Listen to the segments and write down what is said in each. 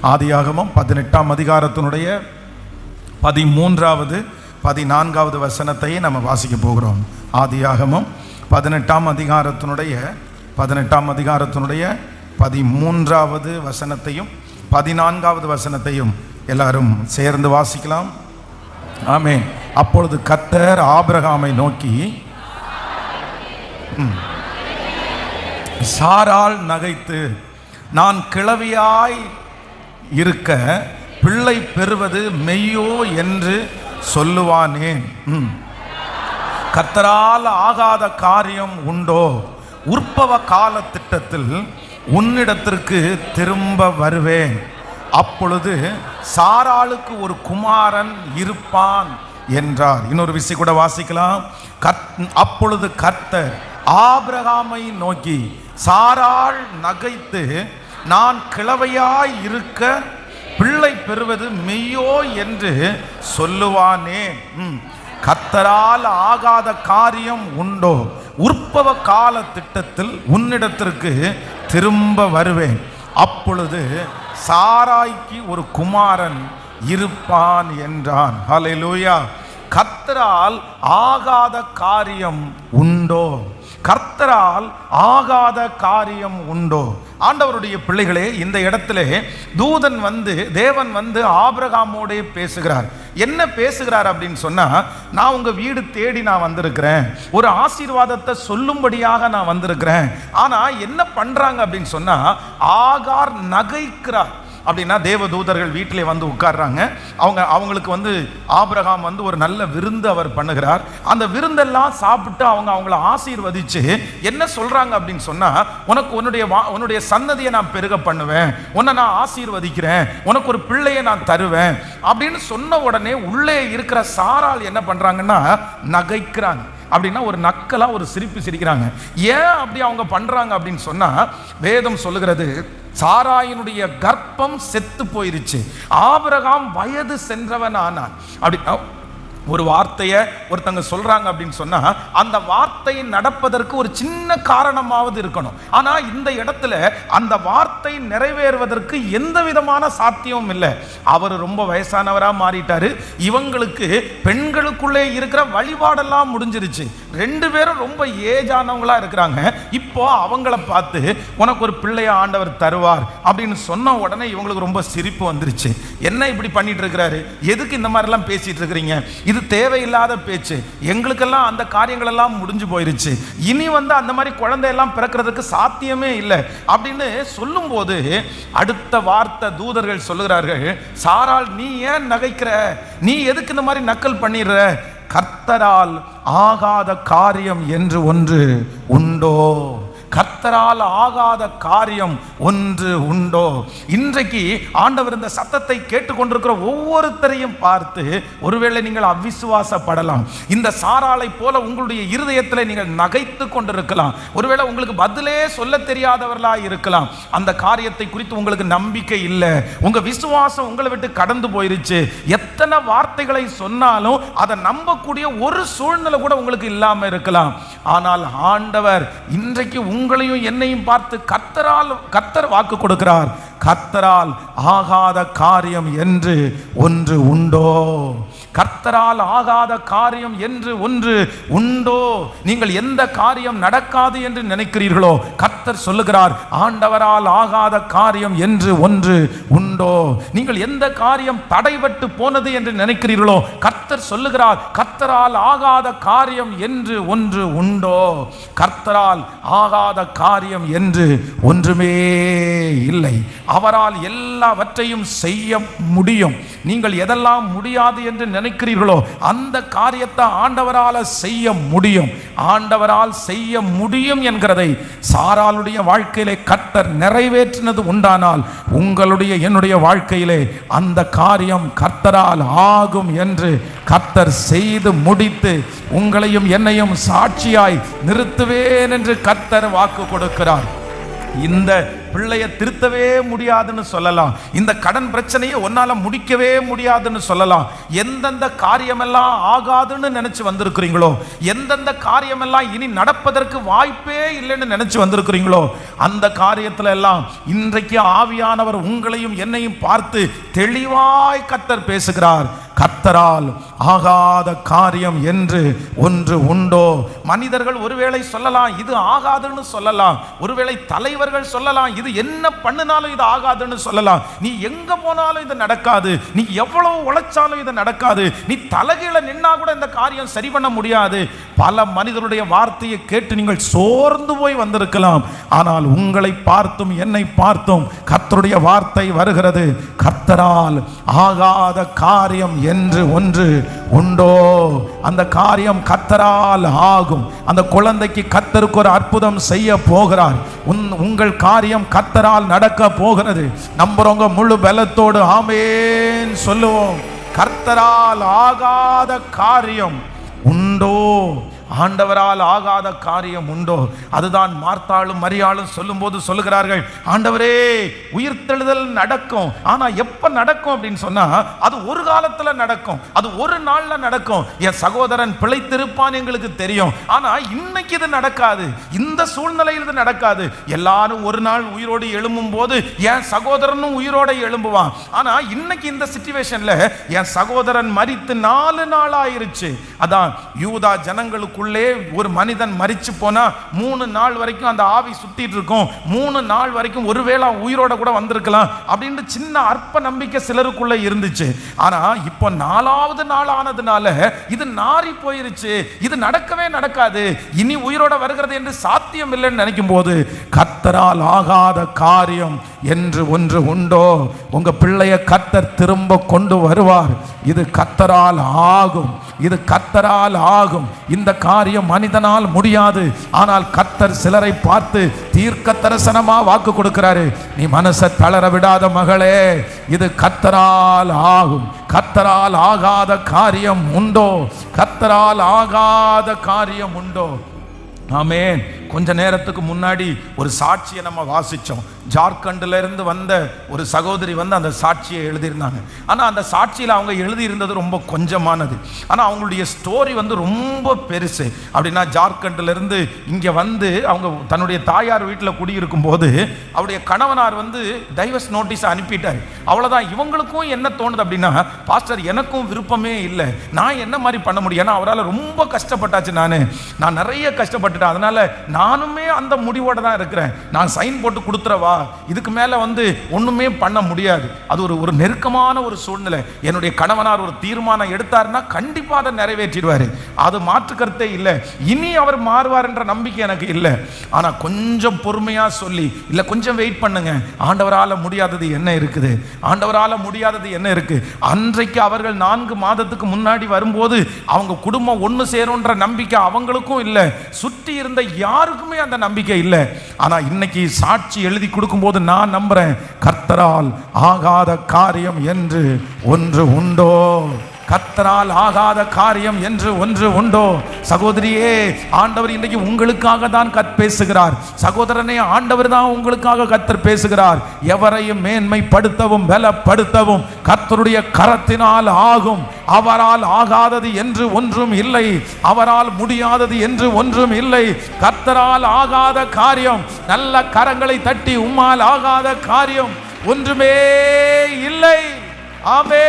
ஆதியாகமம் 18ஆம் அதிகாரத்தினுடைய 13வது 14வது வசனத்தை நம்ம வாசிக்க போகிறோம். ஆதியாகமம் 18ஆம் அதிகாரத்தினுடைய 13வது வசனத்தையும் 14வது வசனத்தையும் எல்லாரும் சேர்ந்து வாசிக்கலாம். ஆமென். அப்பொழுது கர்த்தர் ஆபிரகாமை நோக்கி, சாராள் நகைத்து, நான் கிழவியாய் இருக்க பிள்ளை பெறுவது மெய்யோ என்று சொல்லுவானேன். கர்த்தரால் ஆகாத காரியம் உண்டோ? உற்பவ கால திட்டத்தில் உன்னிடத்திற்கு திரும்ப வருவேன். அப்பொழுது சாராளுக்கு ஒரு குமாரன் இருப்பான் என்றார். இன்னொரு விஷயம் கூட வாசிக்கலாம். அப்பொழுது கர்த்தர் ஆபிரகாமை நோக்கி, சாராள் நகைத்து, நான் கிழவையாய் இருக்க பிள்ளை பெறுவது மெய்யோ என்று சொல்லுவானே. கர்த்தரால் ஆகாத காரியம் உண்டோ? உற்பவ கால திட்டத்தில் உன்னிடத்திற்கு திரும்ப வருவேன். அப்பொழுது சாராய்க்கு ஒரு குமாரன் இருப்பான் என்றான். ஹல்லேலூயா. கர்த்தரால் ஆகாத காரியம் உண்டோ? கர்த்தரால் ஆகாத காரியம் உண்டோ? ஆண்டவருடைய பிள்ளைகளே, இந்த இடத்துல தேவன் வந்து ஆபிரகாமோட பேசுகிறார். என்ன பேசுகிறார் அப்படின்னு சொன்னா, நான் உங்க வீடு தேடி நான் வந்திருக்கிறேன், ஒரு ஆசீர்வாதத்தை சொல்லும்படியாக நான் வந்திருக்கிறேன். ஆனா என்ன பண்றாங்க அப்படின்னு சொன்னா, ஆகார் நகைக்கிறார். அப்படின்னா தேவதூதர்கள் வீட்டிலே வந்து உட்கார்றாங்க. அவங்களுக்கு வந்து ஆபிரகாம் வந்து ஒரு நல்ல விருந்து அவர் பண்ணுகிறார். அந்த விருந்தெல்லாம் சாப்பிட்டு அவங்கள ஆசீர்வதிச்சு என்ன சொல்றாங்க அப்படின்னு சொன்னா, உனக்கு உன்னுடைய சன்னதியை நான் பெருக பண்ணுவேன், உன்னை நான் ஆசீர்வதிக்கிறேன், உனக்கு ஒரு பிள்ளையை நான் தருவேன் அப்படின்னு சொன்ன உடனே உள்ளே இருக்கிற சாராள் என்ன பண்றாங்கன்னா, நகைக்கிறாங்க. அப்படின்னா ஒரு நக்கலா ஒரு சிரிப்பு சிரிக்கிறாங்க. ஏன் அப்படி அவங்க பண்றாங்க அப்படின்னு சொன்னா, வேதம் சொல்லுகிறது, சாராயினுடைய கர்ப்பம் செத்து போயிருச்சு, ஆபிரகாம் வயது சென்றவன் ஆனான். அப்படி ஒரு வார்த்தையை ஒருத்தங்க சொல்றாங்க அப்படின்னு சொன்னா, அந்த வார்த்தை நடப்பதற்கு ஒரு சின்ன காரணமாவது இருக்கணும். ஆனா இந்த இடத்துல அந்த வார்த்தை நிறைவேறுவதற்கு எந்த விதமான சாத்தியமும் இல்லை. அவர் ரொம்ப வயசானவரா மாறிட்டாரு. இவங்களுக்கு பெண்களுக்குள்ளே இருக்கிற வழிபாடெல்லாம் முடிஞ்சிருச்சு. ரெண்டு பேரும் ரொம்ப ஏஜானவங்களா இருக்கிறாங்க. இப்போ அவங்கள பார்த்து உனக்கு ஒரு பிள்ளைய ஆண்டவர் தருவார் அப்படின்னு சொன்ன உடனே இவங்களுக்கு ரொம்ப சிரிப்பு வந்துருச்சு. என்ன இப்படி பண்ணிட்டு இருக்கிறாரு, எதுக்கு இந்த மாதிரி எல்லாம் பேசிட்டு இருக்கிறீங்க, இது தேவையில்லாத பேச்சு, எங்களுக்கெல்லாம் அந்த காரியங்கள் எல்லாம் முடிஞ்சு போயிருச்சு, இனி வந்து அந்த மாதிரி குழந்தையெல்லாம் பிறக்கிறதுக்கு சாத்தியமே இல்லை அப்படின்னு சொல்லும் போது அடுத்த வார்த்தை தூதர்கள் சொல்லுகிறார்கள், சாராள் நீ ஏன் நகைக்கிற, நீ எதுக்கு இந்த மாதிரி நக்கல் பண்ணிடுற, கர்த்தரால் ஆகாத காரியம் என்று ஒன்று உண்டோ? கர்த்தரால் ஆகாத காரியம் ஒன்று உண்டோ? இன்றைக்கு ஆண்டவர் இந்த சத்தத்தை கேட்டுக்கொண்டிருக்கிற ஒவ்வொருத்தரையும் பார்த்து ஒருவேளை நீங்கள் அவிசுவாசப்படலாம். இந்த சாராளை போல உங்களுடைய இருதயத்தில் நீங்கள் நகைத்து கொண்டிருக்கலாம். ஒருவேளை உங்களுக்கு பதிலே சொல்ல தெரியாதவர்களா இருக்கலாம். அந்த காரியத்தை குறித்து உங்களுக்கு நம்பிக்கை இல்லை, உங்க விசுவாசம் உங்களை விட்டு கடந்து போயிருச்சு. எத்தனை வார்த்தைகளை சொன்னாலும் அதை நம்பக்கூடிய ஒரு சூழ்நிலை கூட உங்களுக்கு இல்லாம இருக்கலாம். ஆனால் ஆண்டவர் இன்றைக்கு உங்களையும் என்னையும் பார்த்து கர்த்தர் வாக்கு கொடுக்கிறார், கர்த்தரால் ஆகாத காரியம் என்று ஒன்று உண்டோ? கர்த்தரால் ஆகாத காரியம் என்று ஒன்று உண்டோ? நீங்கள் எந்த காரியம் நடக்காது என்று நினைக்கிறீர்களோ, கர்த்தர் சொல்லுகிறார், ஆண்டவரால் ஆகாத காரியம் என்று ஒன்று உண்டோ? நீங்கள் எந்த காரியம் தடைபட்டு போனது என்று நினைக்கிறீர்களோ, கர்த்தர் சொல்லுகிறார், கர்த்தரால் ஆகாத காரியம் என்று ஒன்று உண்டோ? கர்த்தரால் ஆகாத காரியம் என்று ஒன்றுமே இல்லை. அவரால் எல்லாவற்றையும் செய்ய முடியும். நீங்கள் எதெல்லாம் முடியாது என்று நினைக்கிறீர்களோ அந்த காரியத்தை ஆண்டவரால் செய்ய முடியும். ஆண்டவரால் செய்ய முடியும் என்கிறதை சாராளுடைய வாழ்க்கையிலே கர்த்தர் நிறைவேற்றினது உண்டானால், உங்களுடைய என்னுடைய வாழ்க்கையிலே அந்த காரியம் கர்த்தரால் ஆகும் என்று கர்த்தர் செய்து முடித்து உங்களையும் என்னையும் சாட்சியாய் நிறுத்துவேன் என்று கர்த்தர் வாக்கு கொடுக்கிறார். இந்த பிள்ளைய திருத்தவே முடியாதுன்னு சொல்லலாம், இந்த கடன் பிரச்சனையை உன்னால முடிக்கவே முடியாதுன்னு சொல்லலாம். எந்தெந்த காரியமெல்லாம் ஆகாதுன்னு நினைச்சு வந்திருக்கிறீங்களோ, எந்தெந்த காரியமெல்லாம் இனி நடப்பதற்கு வாய்ப்பே இல்லைன்னு நினைச்சு வந்திருக்கிறீங்களோ, அந்த காரியத்துல எல்லாம் இன்றைக்கு ஆவியானவர் உங்களையும் என்னையும் பார்த்து தெளிவாய் கர்த்தர் பேசுகிறார். கர்த்தரால் ஆகாத காரியம் என்று ஒன்று உண்டோ? மனிதர்கள் ஒருவேளை சொல்லலாம் இது ஆகாதுன்னு சொல்லலாம், ஒருவேளை தலைவர்கள் சொல்லலாம் இது என்ன பண்ணினாலும் இது ஆகாதுன்னு சொல்லலாம், நீ எங்க போனாலும் இது நடக்காது, நீ எவ்வளவு உழைச்சாலும் இது நடக்காது, நீ தலைகீழ நின்னா கூட இந்த காரியம் சரி பண்ண முடியாது. பல மனிதருடைய வார்த்தையை கேட்டு நீங்கள் சோர்ந்து போய் வந்திருக்கலாம். ஆனால் உங்களை பார்த்தும் என்னை பார்த்தும் கர்த்தருடைய வார்த்தை வருகிறது. கர்த்தரால் ஆகாத காரியம் என்று ஒன்று உண்டோ? அந்த காரியம் கர்த்தரால் ஆகும். அந்த குழந்தைக்கு கர்த்தருக்கு ஒரு அற்புதம் செய்ய போகிறார். உங்கள் காரியம் கர்த்தரால் நடக்க போகிறது. நம்புறவங்க முழு பலத்தோடு ஆமென் சொல்லுவோம். கர்த்தரால் ஆகாத காரியம் உண்டோ? ஆண்டவரால் ஆகாத காரியம் உண்டோ? அதுதான் மார்த்தாளும் மரியாளும் சொல்லும்போது சொல்லுகிறார்கள், ஆண்டவரே உயிர்த்தெழுதல் நடக்கும், ஆனா எப்ப நடக்கும் அப்படின்னு சொன்னா அது ஒரு காலத்துல நடக்கும், அது ஒரு நாள்ல நடக்கும். என் சகோதரன் பிழைத்திருப்பான் எங்களுக்கு தெரியும், ஆனா இன்னைக்கு இது நடக்காது, இந்த சூழ்நிலையில் இது நடக்காது. எல்லாரும் ஒரு நாள் உயிரோடு எழும்பும் போது என் சகோதரனும் உயிரோட எழும்புவான். ஆனா இன்னைக்கு இந்த சிச்சுவேஷன்ல என் சகோதரன் மரித்து 4 நாள் ஆயிருச்சு. அதான் யூதா ஜனங்களுக்கு ஒரு மனிதன் மரிச்சு போனா 3 நாள் வரைக்கும் அந்த ஆவி சுத்திட்டு இருக்கும், 3 நாள் வரைக்கும் ஒருவேளை உயிரோட கூட வந்திருக்கலாம் அப்படின்னு சின்ன அற்ப நம்பிக்கை சிலருக்குள்ள இருந்துச்சு. ஆனா இப்போ 4வது நாள் ஆனதுனால இது நாறி போயிருச்சு, இது நடக்கவே நடக்காது, இனி உயிரோட வருகிறது என்று சாத்தியம் இல்லைன்னு நினைக்கும் போது கர்த்தரால் ஆகாத காரியம் என்று ஒன்று உண்டோ? உங்க பிள்ளைய கர்த்தர் திரும்ப கொண்டு வருவார். இது கர்த்தரால் ஆகும், இது கர்த்தரால் ஆகும். இந்த காரியம் மனிதனால் முடியாது. ஆனால் கர்த்தர் சிலரை பார்த்து தீர்க்க தரிசனமா வாக்கு கொடுக்கிறாரு. நீ மனசை தளர விடாத மகளே, இது கர்த்தரால் ஆகும். கர்த்தரால் ஆகாத காரியம் உண்டோ? கர்த்தரால் ஆகாத காரியம் உண்டோ? ஆமென். கொஞ்ச நேரத்துக்கு முன்னாடி ஒரு சாட்சியை நம்ம வாசிச்சோம். ஜார்க்கண்ட்ல இருந்து வந்த ஒரு சகோதரி வந்து அந்த சாட்சியை எழுதியிருந்தாங்க. ஆனால் அந்த சாட்சியில் அவங்க எழுதியிருந்தது ரொம்ப கொஞ்சமானது. ஆனால் அவங்களுடைய ஸ்டோரி வந்து ரொம்ப பெருசு. அப்படின்னா ஜார்க்கண்ட்ல இருந்து இங்கே வந்து அவங்க தன்னுடைய தாயார் வீட்டில் குடியிருக்கும் போது அவருடைய கணவனார் வந்து டைவர்ஸ் நோட்டீஸ் அனுப்பிட்டார். அவ்வளோதான். இவங்களுக்கும் என்ன தோணுது அப்படின்னா, பாஸ்டர் எனக்கும் விருப்பமே இல்லை, நான் என்ன மாதிரி பண்ண முடியும், ஏன்னா அவரால் ரொம்ப கஷ்டப்பட்டாச்சு, நான் நிறைய கஷ்டப்பட்டுட்டேன், அதனால நானுமே அந்த முடிவோடு தான் இருக்கிறேன், நான் சைன் போட்டு கொடுத்துறவா, இதுக்கு மேலே வந்து ஒன்றுமே பண்ண முடியாது. அது ஒரு நெருக்கமான ஒரு சூழ்நிலை. என்னுடைய கணவனார் ஒரு தீர்மானம் எடுத்தாருன்னா கண்டிப்பாக அதை நிறைவேற்றிடுவார், அது மாற்றுக்கருத்தே இல்லை. இனி அவர் மாறுவார் என்ற நம்பிக்கை எனக்கு இல்லை. ஆனால் கொஞ்சம் பொறுமையாக சொல்லி, இல்லை கொஞ்சம் வெயிட் பண்ணுங்க, ஆண்டவரால் முடியாதது என்ன இருக்குது, ஆண்டவரால் முடியாதது என்ன இருக்குது. அன்றைக்கு அவர்கள் 4 மாதத்துக்கு முன்னாடி வரும்போது அவங்க குடும்பம் ஒன்று சேரும்ன்ற நம்பிக்கை அவங்களுக்கும் இல்லை, சுற்றி இருந்த யாருக்குமே அந்த நம்பிக்கை இல்லை. ஆனால் இன்னைக்கு சாட்சி எழுதி கொடுக்கும்போது நான் நம்புறேன், கர்த்தரால் ஆகாத காரியம் என்று ஒன்று உண்டோ? கர்த்தரால் ஆகாத காரியம் என்று ஒன்று உண்டோ? சகோதரியே, ஆண்டவர் இன்றைக்கு உங்களுக்காக தான் பேசுகிறார். சகோதரனே, ஆண்டவர் தான் உங்களுக்காக கர்த்தர் பேசுகிறார். எவரையும் மேன்மைப்படுத்தவும் பலப்படுத்தவும் கர்த்தருடைய கரத்தினால் ஆகும். அவரால் ஆகாதது என்று ஒன்றும் இல்லை, அவரால் முடியாதது என்று ஒன்றும் இல்லை. கர்த்தரால் ஆகாத காரியம், நல்ல கரங்களை தட்டி உம்மால் ஆகாத காரியம் ஒன்றுமே இல்லை. ஆமே.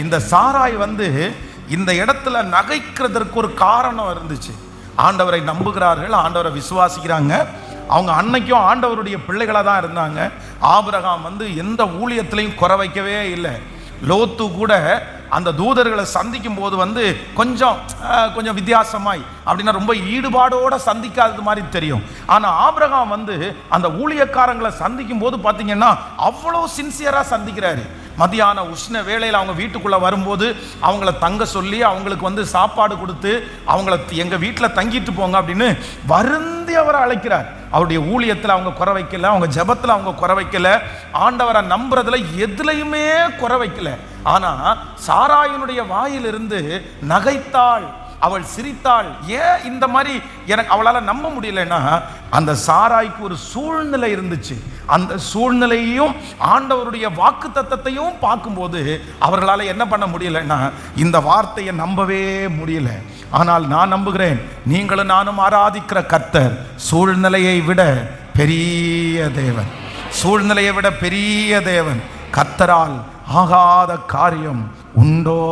இந்த சாராய் வந்து இந்த இடத்துல நகைக்கிறதற்கு ஒரு காரணம் இருந்துச்சு. ஆண்டவரை நம்புகிறார்கள், ஆண்டவரை விசுவாசிக்கிறாங்க. அவங்க அன்னைக்கும் ஆண்டவருடைய பிள்ளைகளாக தான் இருந்தாங்க. ஆபிரகாம் வந்து எந்த ஊழியத்திலையும் குறை வைக்கவே இல்லை. லோத்து கூட அந்த தூதர்களை சந்திக்கும் போது வந்து கொஞ்சம் வித்தியாசமாய், அப்படின்னா ரொம்ப ஈடுபாடோட சந்திக்காதது மாதிரி தெரியும். ஆனால் ஆபிரகாம் வந்து அந்த ஊழியக்காரங்களை சந்திக்கும் போது பார்த்தீங்கன்னா அவ்வளோ சின்சியராக சந்திக்கிறாரு. மதியான உஷ்ண வேளையில் அவங்க வீட்டுக்குள்ளே வரும்போது அவங்கள தங்க சொல்லி அவங்களுக்கு வந்து சாப்பாடு கொடுத்து அவங்கள எங்கள் வீட்டில் தங்கிட்டு போங்க அப்படின்னு வருந்தி அவரை அழைக்கிறார். அவருடைய ஊழியத்தில் அவங்க குறை வைக்கல, அவங்க ஜெபத்தில் அவங்க குறை வைக்கல, ஆண்டவரை நம்புறதுல எதுலையுமே குறை வைக்கல. ஆனால் சாராயினுடைய வாயிலிருந்து நகைத்தாள். அவள் சிரித்தாள். ஏன் இந்த மாதிரி எனக்கு அவளால் நம்ப முடியலன்னா, அந்த சாராய்க்கு ஒரு சூழ்நிலை இருந்துச்சு. அந்த சூழ்நிலையையும் ஆண்டவருடைய வாக்குத்தத்தத்தையும் பார்க்கும்போது அவர்களால் என்ன பண்ண முடியலன்னா, இந்த வார்த்தையை நம்பவே முடியல. ஆனால் நான் நம்புகிறேன், நீங்களும் நானும் ஆராதிக்கிற கர்த்தர் சூழ்நிலையை விட பெரிய தேவன், சூழ்நிலையை விட பெரிய தேவன். கர்த்தரால் ஆகாத காரியம் உண்டோ?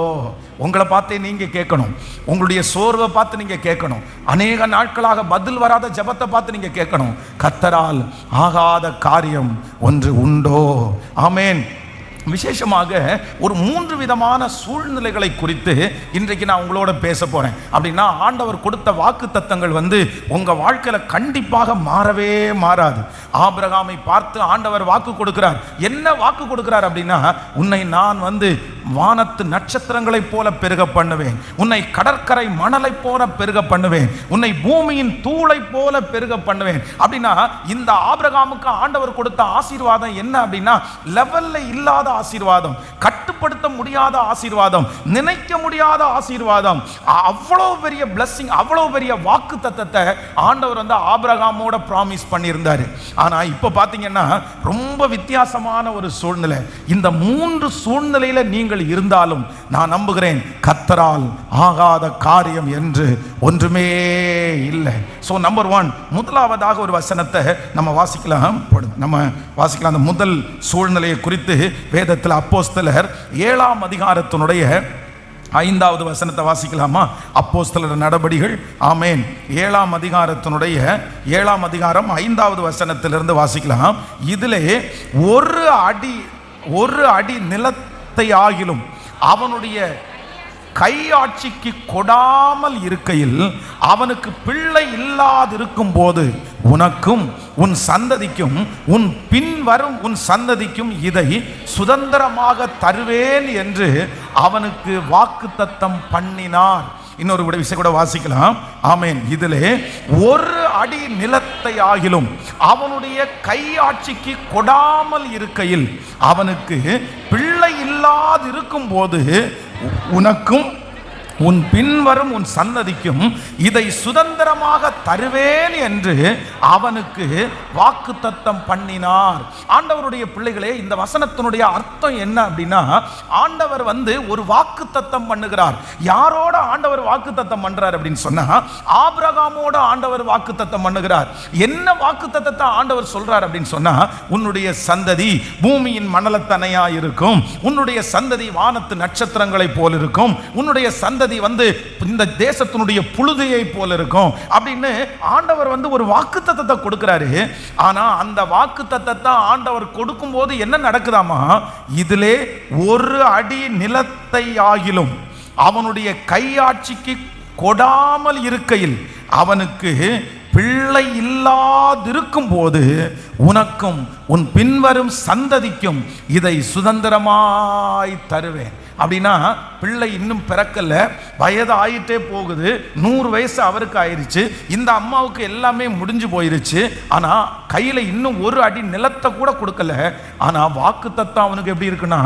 உங்களை பார்த்தே நீங்க கேட்கணும், உங்களுடைய சோர்வை பார்த்து நீங்க கேட்கணும், அநேக நாட்களாக பதில் வராத ஜெபத்தை பார்த்து நீங்க கேட்கணும். கர்த்தரால் ஆகாத காரியம் ஒன்று உண்டோ? ஆமென். விசேஷமாக ஒரு 3 விதமான சூழ்நிலைகளை குறித்து இன்றைக்கு நான் உங்களோட பேச போறேன். அப்படின்னா ஆண்டவர் கொடுத்த வாக்கு தத்தங்கள் உங்க வாழ்க்கையில கண்டிப்பாக மாறவே மாறாது. ஆபிரகாமை பார்த்து ஆண்டவர் வாக்கு கொடுக்கிறார். என்ன வாக்கு கொடுக்கிறார் அப்படின்னா, உன்னை நான் வானத்து நட்சத்திரங்களைப் போல பெருக பண்ணுவேன், உன்னை கடற்கரை மணலை போல பெருக பண்ணுவேன், உன்னை பூமியின் தூளை போல பெருக பண்ணுவேன். அப்படின்னா இந்த ஆபிரகாமுக்கு ஆண்டவர் கொடுத்த ஆசீர்வாதம் என்ன அப்படின்னா, லெவல்ல இல்லாத ஆசீர்வாதம், கட்டுப்படுத்த முடியாத ஆசீர்வாதம், நினைக்க முடியாத ஆசீர்வாதம். அவ்வளவு பெரிய பிளஸிங், அவ்வளவு பெரிய வாக்கு தத்தத்தை ஆண்டவர் ஆபிரகாமோட ப்ராமிஸ் பண்ணியிருந்தாரு. ஆனா இப்ப பாத்தீங்கன்னா ரொம்ப வித்தியாசமான ஒரு சூழ்நிலை. இந்த 3 சூழ்நிலையில நீங்கள் இருந்தாலும் நான் நம்புகிறேன், கர்த்தரால் ஆகாத காரியம் என்று ஒன்றுமே இல்லை. சோ நம்பர் 1, முதலாவதாக ஒரு வசனத்தை நம்ம வாசிக்கலாம். அந்த முதல் சூழ்நிலையை குறித்து வேதத்தில் அப்போஸ்தலர் 7ஆம் அதிகாரத்தினுடைய 5வது வசனத்தை வாசிக்கலாமா? அப்போஸ்தலர் நடபடிகள், ஆமென், 7ஆம் அதிகாரத்தினுடைய 7ஆம் அதிகாரம் 5வது வசனத்திலிருந்து வாசிக்கலாம். இதிலே ஒரு அடி நிலத்தை ஆகிலும் அவனுடைய கையாட்சிக்கு கொடாமல் இருக்கையில், அவனுக்கு பிள்ளை இல்லாதிருக்கும் போது உனக்கும் உன் சந்ததிக்கும் உன் பின் வரும் உன் சந்ததிக்கும் இதை சுதந்திரமாக தருவேன் என்று அவனுக்கு வாக்குத்தத்தம் பண்ணினார். இன்னொரு விஷயம் கூட வாசிக்கலாம். ஆமென். இதிலே ஒரு அடி நிலத்தை ஆகிலும் அவனுடைய கையாட்சிக்கு கொடாமல் இருக்கையில், அவனுக்கு பிள்ளை இல்லாதிருக்கும் போது உனக்கும் உன் பின்வரும் உன் சந்ததிக்கும் இதை சுதந்திரமாக தருவேன் என்று அவனுக்கு வாக்குத்தத்தம் பண்ணினார். ஆண்டவருடைய பிள்ளைகளே, இந்த வசனத்தினுடைய அர்த்தம் என்ன அப்படின்னா, ஆண்டவர் ஒரு வாக்குத்தத்தம் பண்ணுகிறார். யாரோட ஆண்டவர் வாக்குத்தத்தம் பண்றார் அப்படின்னு சொன்னா, ஆபிரகாமோட ஆண்டவர் வாக்குத்தத்தம் பண்ணுகிறார். என்ன வாக்குத்தத்தத்தை ஆண்டவர் சொல்றார் அப்படின்னு சொன்னா, உன்னுடைய சந்ததி பூமியின் மணலத்தனையா இருக்கும், உன்னுடைய சந்ததி வானத்து நட்சத்திரங்களை போல் இருக்கும், உன்னுடைய சந்ததி இந்த தேசத்தினுடைய புழுதியை போல இருக்கும் அப்படின்னு ஆண்டவர் ஒரு வாக்குத்தத்தத்தை கொடுக்கிறாரு. ஆனா அந்த வாக்குத்தத்தத்தை ஆண்டவர் கொடுக்கும் போது என்ன நடக்குதாமா, இதிலே ஒரு அடி நிலத்தை ஆகிலும் அவனுடைய கையாட்சிக்கு கொடாமல் இருக்கையில், அவனுக்கு பிள்ளை இல்லாதிருக்கும் போது உனக்கும் உன் பின்வரும் சந்ததிக்கும் இதை சுதந்திரமாய் தருவேன். அப்படின்னா பிள்ளை இன்னும் பிறக்கல, வயது ஆயிட்டே போகுது, 100 வயசு அவருக்கு ஆயிருச்சு, இந்த அம்மாவுக்கு எல்லாமே முடிஞ்சு போயிருச்சு. ஆனா கையில இன்னும் ஒரு அடி நிலத்தை கூட கொடுக்கல. ஆனா வாக்குத்தத்தம் அவனுக்கு எப்படி இருக்குன்னா,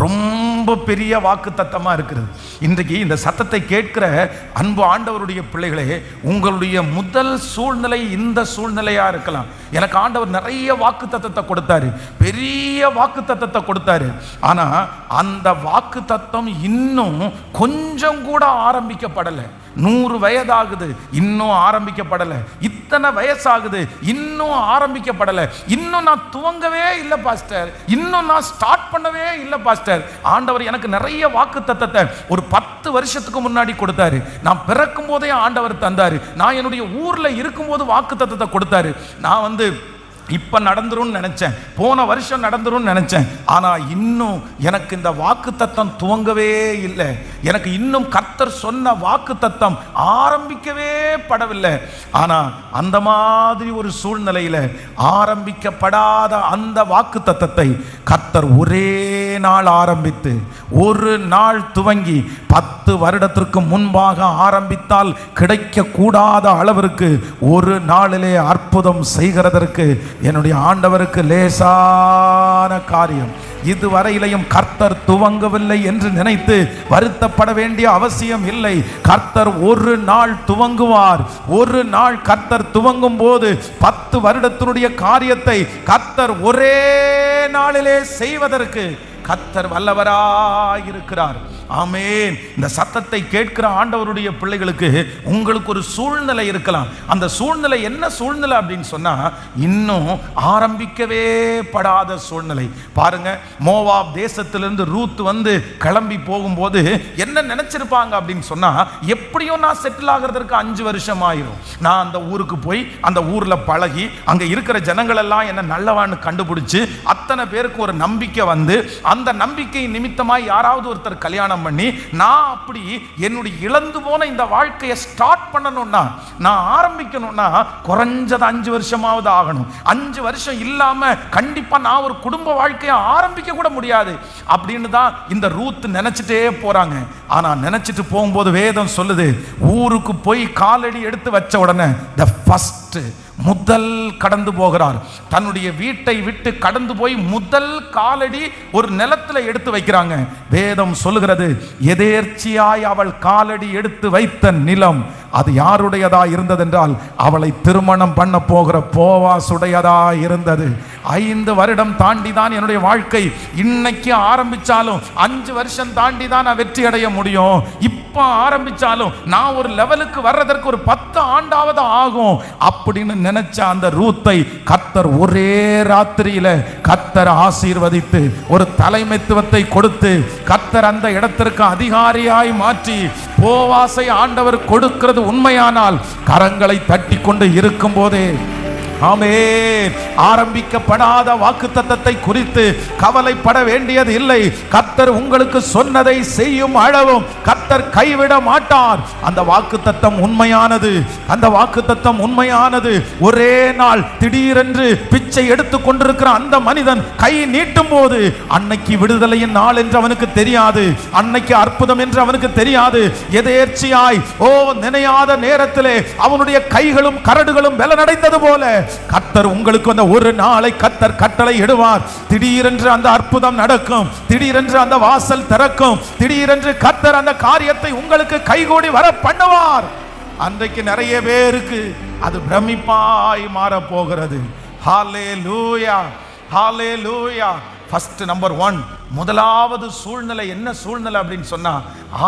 ரொம்ப பெரிய வாக்குத்தத்தமா இருக்கிறது. இன்றைக்கு இந்த சத்தத்தை கேட்கிற அன்பு ஆண்டவருடைய பிள்ளைகளே, உங்களுடைய முதல் சூழ்நிலை இந்த சூழ்நிலையா இருக்கலாம். எனக்கு ஆண்டவர் நிறைய வாக்குத்தத்தத்தை கொடுத்தாரு, பெரிய வாக்குத்தத்தத்தை கொடுத்தாரு. ஆனா அந்த வாக்குத்தத்தம் இன்னும் கொஞ்சம் கூட ஆரம்பிக்கப்படலை. 100 வயதாகுது, இன்னும் ஆரம்பிக்கப்படல. இத்தனை வயசாகுது, இன்னும் ஆரம்பிக்கப்படல. இன்னும் நான் துவங்கவே இல்லை பாஸ்டர், இன்னும் நான் ஸ்டார்ட் பண்ணவே இல்லை பாஸ்டர். ஆண்டவர் எனக்கு நிறைய வாக்குத்தத்தத்தை ஒரு 10 வருஷத்துக்கு முன்னாடி கொடுத்தாரு. நான் பிறக்கும் போதே ஆண்டவர் தந்தாரு. நான் என்னுடைய ஊர்ல இருக்கும்போது வாக்குத்தத்தத்தை கொடுத்தாரு. நான் இப்ப நடந்துரும் நினைச்சேன், போன வருஷம் நடந்துரும் நினைச்சேன். ஆனா இன்னும் எனக்கு இந்த வாக்குத்தத்தம் துவங்கவே இல்லை. எனக்கு இன்னும் கர்த்தர் சொன்ன வாக்குத்தத்தம் ஆரம்பிக்கவே படவில்லை. ஆனா அந்த மாதிரி ஒரு சூழ்நிலையில ஆரம்பிக்கப்படாத அந்த வாக்குத்தத்தத்தை கர்த்தர் ஒரே நாள் ஆரம்பித்து, ஒரு நாள் துவங்கி 10 வருடத்திற்கு முன்பாக ஆரம்பித்தால் கிடைக்க கூடாத அளவிற்கு ஒரு நாளிலே அற்புதம் செய்கிறதற்கு என்னுடைய ஆண்டவருக்கு லேசான காரியம் இதுவரையிலையும் கர்த்தர் துவங்கவில்லை என்று நினைத்து வருத்தப்பட வேண்டிய அவசியம் இல்லை. கர்த்தர் ஒரு நாள் துவங்குவார். ஒரு நாள் கர்த்தர் துவங்கும் போது 10 வருடத்தினுடைய காரியத்தை கர்த்தர் ஒரே நாளிலே செய்வதற்கு கர்த்தர் வல்லவராயிருக்கிறார். ஆமென். இந்த சத்தத்தை கேட்கிற ஆண்டவருடைய பிள்ளைகளுக்கு உங்களுக்கு ஒரு சூழ்நிலை இருக்கலாம். அந்த சூழ்நிலை என்ன சூழ்நிலை அப்படின்னு சொன்னா, இன்னும் ஆரம்பிக்கவே படாத சூழ்நிலை. பாருங்க, மோவாப் தேசத்திலிருந்து ரூத் வந்து கிளம்பி போகும்போது என்ன நினைச்சிருப்பாங்க அப்படின்னு சொன்னா, எப்படியும் நான் செட்டில் ஆகிறதுக்கு 5 வருஷம் ஆயிரும். நான் அந்த ஊருக்கு போய் அந்த ஊர்ல பழகி அங்க இருக்கிற ஜனங்கள் எல்லாம் என்ன நல்லவான்னு கண்டுபிடிச்சு அத்தனை பேருக்கு ஒரு நம்பிக்கை வந்து, அந்த நம்பிக்கை நிமித்தமாய் யாராவது ஒருத்தர் கல்யாணம் பண்ணி நான் அப்படி என்னுடைய இழந்து போன இந்த வாழ்க்கையை ஸ்டார்ட் பண்ணணும்னா, நான் ஆரம்பிக்கணும்னா குறைஞ்சது 5 வருஷமாவது ஆகணும். 5 வருஷம் இல்லாம கண்டிப்பா நான் ஒரு குடும்ப வாழ்க்கையை ஆரம்பிக்க கூட முடியாது அப்படின்னு தான் இந்த ரூத் நினைச்சிட்டே போறாங்க. ஆனா நினைச்சிட்டு போகும்போது வேதம் சொல்லுது, ஊருக்கு போய் காலடி எடுத்து வச்ச உடனே முதல் கடந்து போகிறார். தன்னுடைய வீட்டை விட்டு கடந்து போய் முதல் காலடி ஒரு நிலத்தில் எடுத்து வைக்கிறாங்க. வேதம் சொல்லுகிறது, எதேர்ச்சியாய் அவள் காலடி எடுத்து வைத்த நிலம் அது யாருடையதா இருந்தது என்றால், அவளை திருமணம் பண்ண போகிற போவாசுடையதா இருந்தது. 5 வருடம் தாண்டி தான் என்னுடைய வாழ்க்கை இன்னைக்கு ஆரம்பிச்சாலும் 5 வருஷம் தாண்டி தான் நான் வெற்றி அடைய முடியும். இப்ப ஆரம்பிச்சாலும் நான் ஒரு லெவலுக்கு வர்றதற்கு ஒரு 10 ஆண்டாவது ஆகும் அப்படின்னு நினைச்ச அந்த ரூத்தை கர்த்தர் ஒரே ராத்திரியில கர்த்தர் ஆசீர்வதித்து ஒரு தலைமைத்துவத்தை கொடுத்து கர்த்தர் அந்த இடத்திற்கு அதிகாரியாய் மாற்றி, போவாசை ஆண்டவர் கொடுக்கிறது உண்மையானால் கரங்களை தட்டி கொண்டு இருக்கும் போதே, ஆமென், ஆரம்பிக்கப்படாத வாக்குத்தத்தத்தை குறித்து கவலைப்பட வேண்டியது இல்லை. கர்த்தர் உங்களுக்கு சொன்னதை செய்யும் அளவும் கர்த்தர் கைவிட மாட்டார். அந்த வாக்குத்தத்தம் உண்மையானது. அந்த வாக்குத்தத்தம் உண்மையானது. ஒரே நாள் திடீரென்று பிச்சை எடுத்துக் கொண்டிருக்கிற அந்த மனிதன் கை நீட்டும் போது, அன்னைக்கு விடுதலையின் நாள் என்று அவனுக்கு தெரியாது, அன்னைக்கு அற்புதம் என்று அவனுக்கு தெரியாது. எதேர்ச்சியாய் நினையாத நேரத்திலே அவனுடைய கைகளும் கரடுகளும் பலனடைந்தது போல கர்த்தர் உங்களுக்கு அந்த ஒரு நாளை கர்த்தர் கட்டளை இடுவார். திடீரென்று அந்த அற்புதம் நடக்கும். திடீரென்று அந்த வாசல் திறக்கும். திடீரென்று கர்த்தர் அந்த காரியத்தை உங்களுக்கு கைகூடி வர பண்ணுவார். அன்றைக்கு நிறைய பேருக்கு அது பிரமிப்பாய் மாற போகிறது. ஹல்லேலூயா, ஹல்லேலூயா. ஃபர்ஸ்ட் நம்பர் 1, முதலாவது சூழ்நிலை என்ன சூழ்நிலை அப்படின்னு சொன்னா,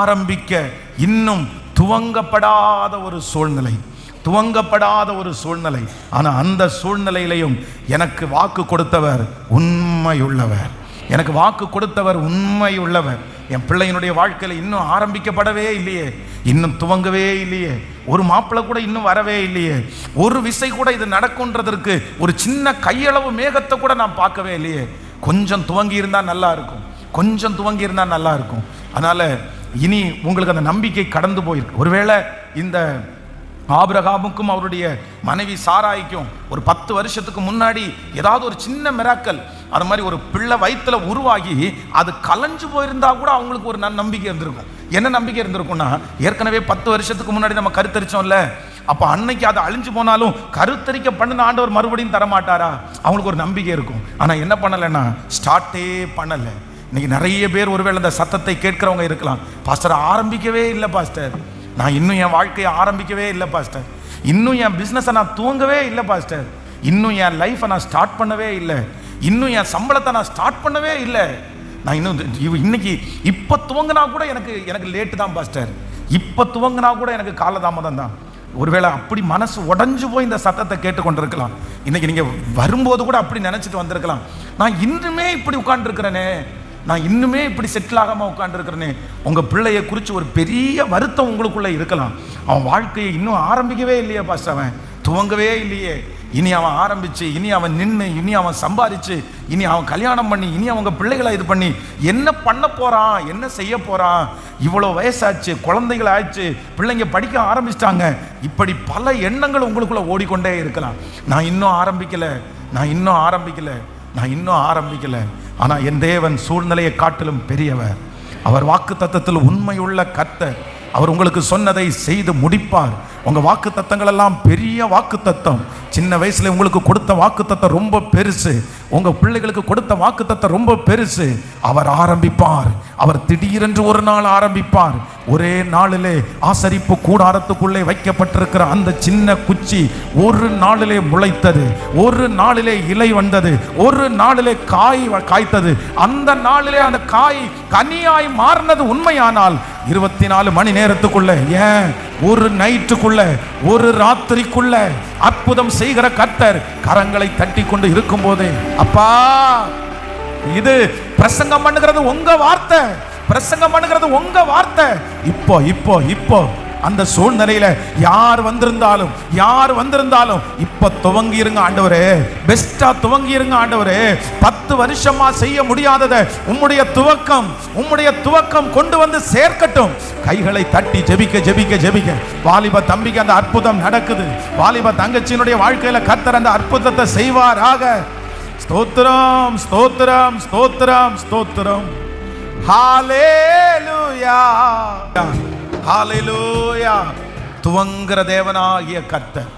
ஆரம்பிக்க இன்னும் துவங்கப்படாத ஒரு சூழ்நிலை, துவங்கப்படாத ஒரு சூழ்நிலை. ஆனா அந்த சூழ்நிலையிலையும் எனக்கு வாக்கு கொடுத்தவர் உண்மையுள்ளவர். எனக்கு வாக்கு கொடுத்தவர் உண்மையுள்ளவர். என் பிள்ளையினுடைய வாழ்க்கையில இன்னும் ஆரம்பிக்கப்படவே இல்லையே, இன்னும் துவங்கவே இல்லையே, ஒரு மாப்பிள்ளை கூட இன்னும் வரவே இல்லையே, ஒரு விசை கூட இது நடக்கும்ன்றதற்கு ஒரு சின்ன கையளவு மேகத்தை கூட நான் பார்க்கவே இல்லையே. கொஞ்சம் துவங்கி இருந்தா நல்லா இருக்கும், கொஞ்சம் துவங்கி இருந்தா நல்லா இருக்கும். அதனால இனி உங்களுக்கு அந்த நம்பிக்கை கடந்து போயிருக்கு. ஒருவேளை இந்த ஆபிரகாமுக்கும் அவருடைய மனைவி சாராய்க்கும் ஒரு 10 வருஷத்துக்கு முன்னாடி ஏதாவது ஒரு சின்ன மிராக்கல், அது மாதிரி ஒரு பிள்ளை வயிற்றுல உருவாகி அது கலைஞ்சு போயிருந்தா கூட அவங்களுக்கு ஒரு நம்பிக்கை இருந்திருக்கும். என்ன நம்பிக்கை இருந்திருக்கும்னா, ஏற்கனவே 10 வருஷத்துக்கு முன்னாடி நம்ம கருத்தரிச்சோம்ல, அப்போ அன்னைக்கு அதை அழிஞ்சு போனாலும் கருத்தரிக்க பண்ணின ஆண்டவர் மறுபடியும் தரமாட்டாரா, அவங்களுக்கு ஒரு நம்பிக்கை இருக்கும். ஆனால் என்ன பண்ணலைன்னா, ஸ்டார்ட்டே பண்ணலை. இன்னைக்கு நிறைய பேர் ஒருவேளை இந்த சத்தத்தை கேட்கிறவங்க இருக்கலாம், பாஸ்டர் ஆரம்பிக்கவே இல்லை பாஸ்டர், நான் இன்னும் என் வாழ்க்கையை ஆரம்பிக்கவே இல்லை பாஸ்டர், இன்னும் என் பிஸ்னஸை நான் துவங்கவே இல்லை பாஸ்டர், இன்னும் என் லைஃப்பை நான் ஸ்டார்ட் பண்ணவே இல்லை, இன்னும் என் சம்பளத்தை நான் ஸ்டார்ட் பண்ணவே இல்லை, நான் இன்னும் இன்னைக்கு இப்போ துவங்கினா கூட எனக்கு லேட்டு தான் பாஸ்டர், இப்போ துவங்கினா கூட எனக்கு காலதாமதம் தான். ஒருவேளை அப்படி மனசு உடஞ்சு போய் இந்த சத்தத்தை கேட்டுக்கொண்டிருக்கலாம். இன்னைக்கு நீங்கள் வரும்போது கூட அப்படி நினச்சிட்டு வந்திருக்கலாம், நான் இன்னுமே இப்படி உட்காந்துருக்கிறேனே, நான் இன்னுமே இப்படி செட்டில் ஆகாமல் உட்காந்துருக்கிறேனே. உங்கள் பிள்ளையை குறித்து ஒரு பெரிய வருத்தம் உங்களுக்குள்ளே இருக்கலாம். அவன் வாழ்க்கையை இன்னும் ஆரம்பிக்கவே இல்லையே பாஸ்டர், அவன் துவங்கவே இல்லையே, இனி அவன் ஆரம்பித்து, இனி அவன் நின்று, இனி அவன் சம்பாதிச்சு, இனி அவன் கல்யாணம் பண்ணி, இனி அவங்க பிள்ளைகளை இது பண்ணி என்ன பண்ண போகிறான், என்ன செய்ய போகிறான், இவ்வளோ வயசாச்சு, குழந்தைகள் ஆயிடுச்சு, பிள்ளைங்க படிக்க ஆரம்பிச்சிட்டாங்க, இப்படி பல எண்ணங்கள் உங்களுக்குள்ளே ஓடிக்கொண்டே இருக்கலாம். நான் இன்னும் ஆரம்பிக்கலை, நான் இன்னும் ஆரம்பிக்கலை, நான் இன்னும் ஆரம்பிக்கலை. ஆனால் என் தேவன் சூழ்நிலையை காட்டிலும் பெரியவர். அவர் வாக்கு தத்தத்தில் உண்மையுள்ள கர்த்தர். அவர் உங்களுக்கு சொன்னதை செய்து முடிப்பார். உங்க வாக்கு தத்தங்கள் எல்லாம் பெரிய வாக்கு தத்தம். சின்ன வயசுல உங்களுக்கு கொடுத்த வாக்கு தத்தம் ரொம்ப பெருசு. உங்க பிள்ளைகளுக்கு கொடுத்த வாக்கு தத்தம் ரொம்ப பெருசு. அவர் ஆரம்பிப்பார். அவர் திடீரென்று ஒரு நாள் ஆரம்பிப்பார். ஒரே நாளிலே ஆசரிப்பு கூடாரத்துக்குள்ளே வைக்கப்பட்டிருக்கிற அந்த சின்ன குச்சி ஒரு நாளிலே முளைத்தது, ஒரு நாளிலே இலை வந்தது, ஒரு நாளிலே காய் காய்த்தது. அந்த நாளிலே அந்த காய் கனியாய் மாறினது உண்மையானால் 24 மணி நேரத்துக்குள்ள, ஏன் ஒரு நைட்டுக்குள்ள, ஒரு ராத்திரிக்குள்ள அற்புதம் செய்கிற கர்த்தர் கரங்களை தட்டி கொண்டு இருக்கும் போதே, அப்பா இது பிரசங்கம் பண்ணுகிறது உங்க வார்த்தை, பிரசங்கம் பண்ணுகிறது உங்க வார்த்தை. இப்போ இப்போ இப்போ அந்த சூழ்நிலையில யார் வந்திருந்தாலும் இப்ப துவங்கி இருங்க ஆண்டவரே, பெஸ்டா துவங்கி இருங்க ஆண்டவரே. 10 வருஷமா செய்ய முடியாததை உம்முடைய துவக்கம் கொண்டு வந்து சேர்க்கட்டும். கைகளை தட்டி ஜெபிக்க ஜெபிக்க ஜெபிக்க வாலிப தம்பிக்கு அந்த அற்புதம் நடக்குது. வாலிப தங்கச்சியினுடைய வாழ்க்கையில கர்த்தர் அந்த அற்புதத்தை செய்வாராக. ஸ்தோத்திரம் ஸ்தோத்திரம் ஸ்தோத்திரம் ஸ்தோத்திரம். ஹல்லேலூயா ஹல்லேலூயா. துவங்குற தேவனாகிய கர்த்தர்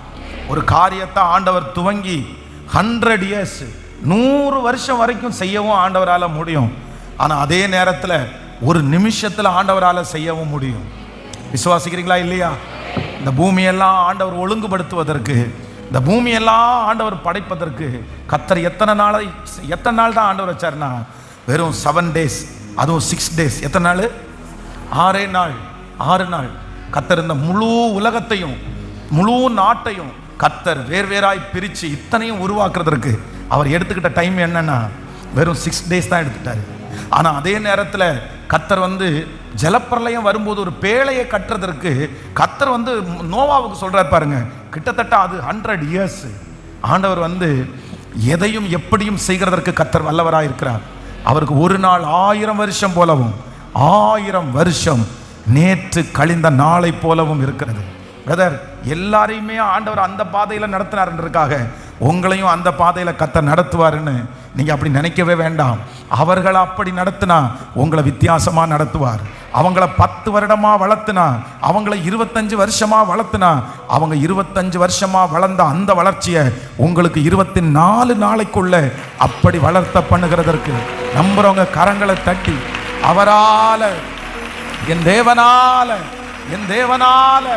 ஒரு காரியத்தை ஆண்டவர் துவங்கி 100 years 100 வருஷம் வரைக்கும் செய்யவும் ஆண்டவரால முடியும். ஆனா அதே நேரத்தில் ஒரு நிமிஷத்துல ஆண்டவரால செய்யவும் முடியும். விசுவாசிக்கிறீங்களா இல்லையா? இந்த பூமியெல்லாம் ஆண்டவர் ஒழுங்குபடுத்துவதற்கு, இந்த பூமியெல்லாம் ஆண்டவர் படைப்பதற்கு கர்த்தர் எத்தனை நாள் தான் ஆண்டவர் வச்சார்னா, வெறும் 7 days, அதுவும் 6 days. எத்தனை நாள்? 6 நாள். கர்த்தர் இந்த முழு உலகத்தையும் முழு நாட்டையும் கர்த்தர் வேறாய் பிரித்து இத்தனையும் உருவாக்குறதற்கு அவர் எடுத்துக்கிட்ட டைம் என்னன்னா வெறும் 6 days தான் எடுத்துட்டாரு. ஆனால் அதே நேரத்தில் கர்த்தர் ஜலப்பிரளயம் வரும்போது ஒரு பேழையை கட்டுறதற்கு கர்த்தர் நோவாவுக்கு சொல்றார் பாருங்க, கிட்டத்தட்ட அது 100 years. ஆண்டவர் எதையும் எப்படியும் செய்கிறதற்கு கர்த்தர் வல்லவராக இருக்கிறார். அவருக்கு ஒரு நாள் 1000 வருஷம் போலவும் 1000 வருஷம் நேற்று கழிந்த நாளை போலவும் இருக்கிறது. பிரதர், எல்லாரையுமே ஆண்டவர் அந்த பாதையில் நடத்தினார்ன்றதுக்காக உங்களையும் அந்த பாதையில் கர்த்தர் நடத்துவாருன்னு நீங்க அப்படி நினைக்கவே வேண்டாம். அவர்களை அப்படி நடத்தினா உங்களை வித்தியாசமா நடத்துவார். அவங்கள 10 வருடமா வளர்த்துனா, அவங்கள 25 வருஷமா வளர்த்துனா, அவங்க 25 வருஷமா வளர்ந்த அந்த வளர்ச்சியை உங்களுக்கு 24 நாளைக்குள்ள அப்படி வளர்த்த பண்ணுகிறதற்கு நம்புறவங்க கரங்களை தட்டி அவரால, என் தேவனால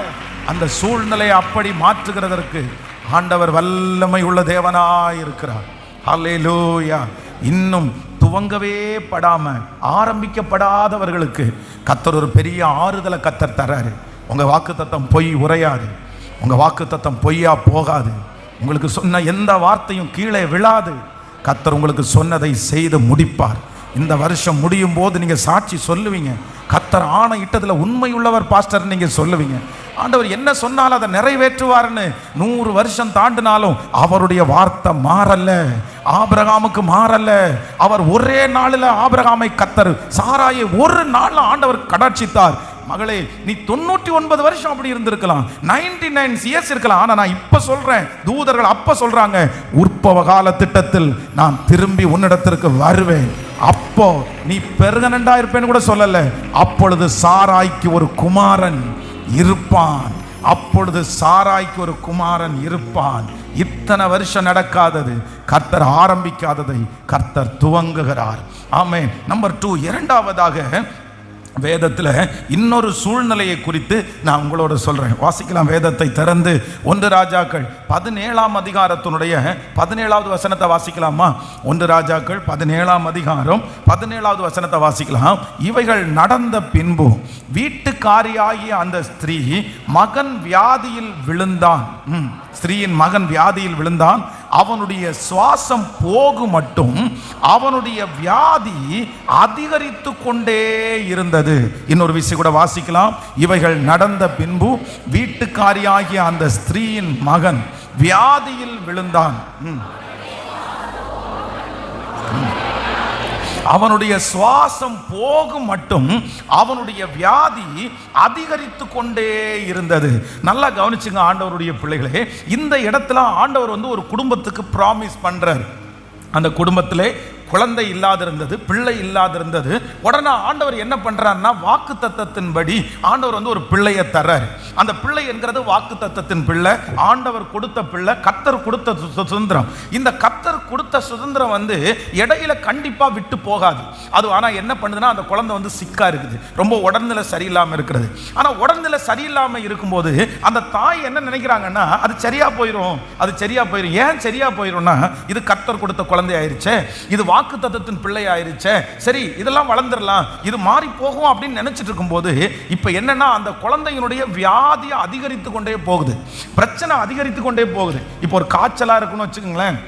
அந்த சூழ்நிலையை அப்படி மாற்றுகிறதற்கு ஆண்டவர் வல்லமை உள்ள தேவனாய் இருக்கிறார். ஹல்லேலூயா. இன்னும் துவங்கவே படாம ஆரம்பிக்கப்படாதவர்களுக்கு கர்த்தர் ஒரு பெரிய ஆறுதலை கர்த்தர் தர்றாரு. உங்க வாக்குத்தத்தம் பொய் உரையாது, உங்க வாக்குத்தத்தம் பொய்யா போகாது. உங்களுக்கு சொன்ன எந்த வார்த்தையும் கீழே விழாது. கர்த்தர் உங்களுக்கு சொன்னதை செய்து முடிப்பார். இந்த வருஷம் முடியும் போது நீங்க சாட்சி சொல்லுவீங்க, கர்த்தர் ஆணையிட்டதுல உண்மை உள்ளவர் பாஸ்டர் நீங்க சொல்லுவீங்க. ஆண்டவர் என்ன சொன்னாலும் அதை நிறைவேற்றுவார்னு 100 வருஷம் தாண்டினாலும் அவருடைய வார்த்தை மாறல. ஆபிரகாமுக்கு மாறல. அவர் ஒரே நாளில் ஆபிரகாமை கர்த்தர், சாராயை ஒரு நாள்ல ஆண்டவர் கடாட்சித்தார். மகளே, நீ 99 வருஷம் அப்படி இருந்திருக்கலாம், 99 years இருக்கலாம். ஆனா நான் இப்ப சொல்றேன், தூதர்கள் அப்ப சொல்றாங்க, உற்பவ கால திட்டத்தில் நான் திரும்பி உன்னிடத்திற்கு வருவேன். அப்போ நீ பெருகனண்டா இருப்பேன்னு கூட சொல்லல. அப்பொழுது சாராய்க்கு ஒரு குமாரன் இருப்பான். அப்பொழுது சாராய்க்கு ஒரு குமாரன் இருப்பான். இத்தனை வருஷம் நடக்காதது கர்த்தர் ஆரம்பிக்காததை கர்த்தர் துவங்குகிறார். ஆமென். நம்பர் 2, இரண்டாவதாக வேதத்தில் இன்னொரு சூழ்நிலையை குறித்து நான் உங்களோட சொல்றேன். வாசிக்கலாம். வேதத்தை திறந்து 1 ராஜாக்கள் 17ஆம் அதிகாரத்தினுடைய 17வது வசனத்தை வாசிக்கலாமா? 1 ராஜாக்கள் 17ஆம் அதிகாரம் 17வது வசனத்தை வாசிக்கலாம். இவைகள் நடந்த பின்பு வீட்டுக்காரியாகிய அந்த ஸ்திரீ மகன் வியாதியில் விழுந்தான். ஸ்திரீயின் மகன் வியாதியில் விழுந்தான். அவனுடைய சுவாசம் போகு மட்டும் அவனுடைய வியாதி அதிகரித்து கொண்டே இருந்தது. இன்னொரு விஷயம் கூட வாசிக்கலாம். இவைகள் நடந்த பின்பு வீட்டுக்காரியாகிய அந்த ஸ்திரீயின் மகன் வியாதியில் விழுந்தான். அவனுடைய சுவாசம் போகும் மட்டும் அவனுடைய வியாதி அதிகரித்து கொண்டே இருந்தது. நல்லா கவனிச்சுங்க ஆண்டவருடைய பிள்ளைகளே. இந்த இடத்துல ஆண்டவர் ஒரு குடும்பத்துக்கு ப்ராமிஸ் பண்றார். அந்த குடும்பத்திலே குழந்தை இல்லாதிருந்தது, பிள்ளை இல்லாதிருந்தது. உடனே ஆண்டவர் என்ன பண்றாருன்னா, வாக்கு தத்தத்தின்படி ஆண்டவர் வந்து ஒரு பிள்ளையை தர்றாரு. அந்த பிள்ளை என்கிறது வாக்கு தத்தத்தின் பிள்ளை, ஆண்டவர் கொடுத்த பிள்ளை, கர்த்தர் கொடுத்த சுதந்திரம். இந்த கர்த்தர் கொடுத்த சுதந்திரம் வந்து இடையில கண்டிப்பா விட்டு போகாது. அது ஆனா என்ன பண்ணுதுன்னா, அந்த குழந்தை வந்து சிக்கா இருக்குது, ரொம்ப உடல்நிலை சரியில்லாம இருக்கிறது. ஆனா உடல்நிலை சரியில்லாம இருக்கும்போது அந்த தாய் என்ன நினைக்கிறாங்கன்னா, அது சரியா போயிடும், அது சரியா போயிடும். ஏன் சரியா போயிடும்னா, இது கர்த்தர் கொடுத்த குழந்தை ஆயிருச்சே, இது வாக்கு தத்தத்தின் பிள்ளை ஆயிருச்சே, சரி இதெல்லாம் வளர்ந்துடலாம், இது மாறி போகும் அப்படின்னு நினைச்சிட்டு இருக்கும்போது இப்ப என்னன்னா, அந்த குழந்தையினுடைய வியாதியை அதிகரித்து கொண்டே போகுது, பிரச்சனை அதிகரித்து கொண்டே போகுது. இப்போ ஒரு காய்ச்சலா இருக்குன்னு வச்சுக்கோங்களேன்,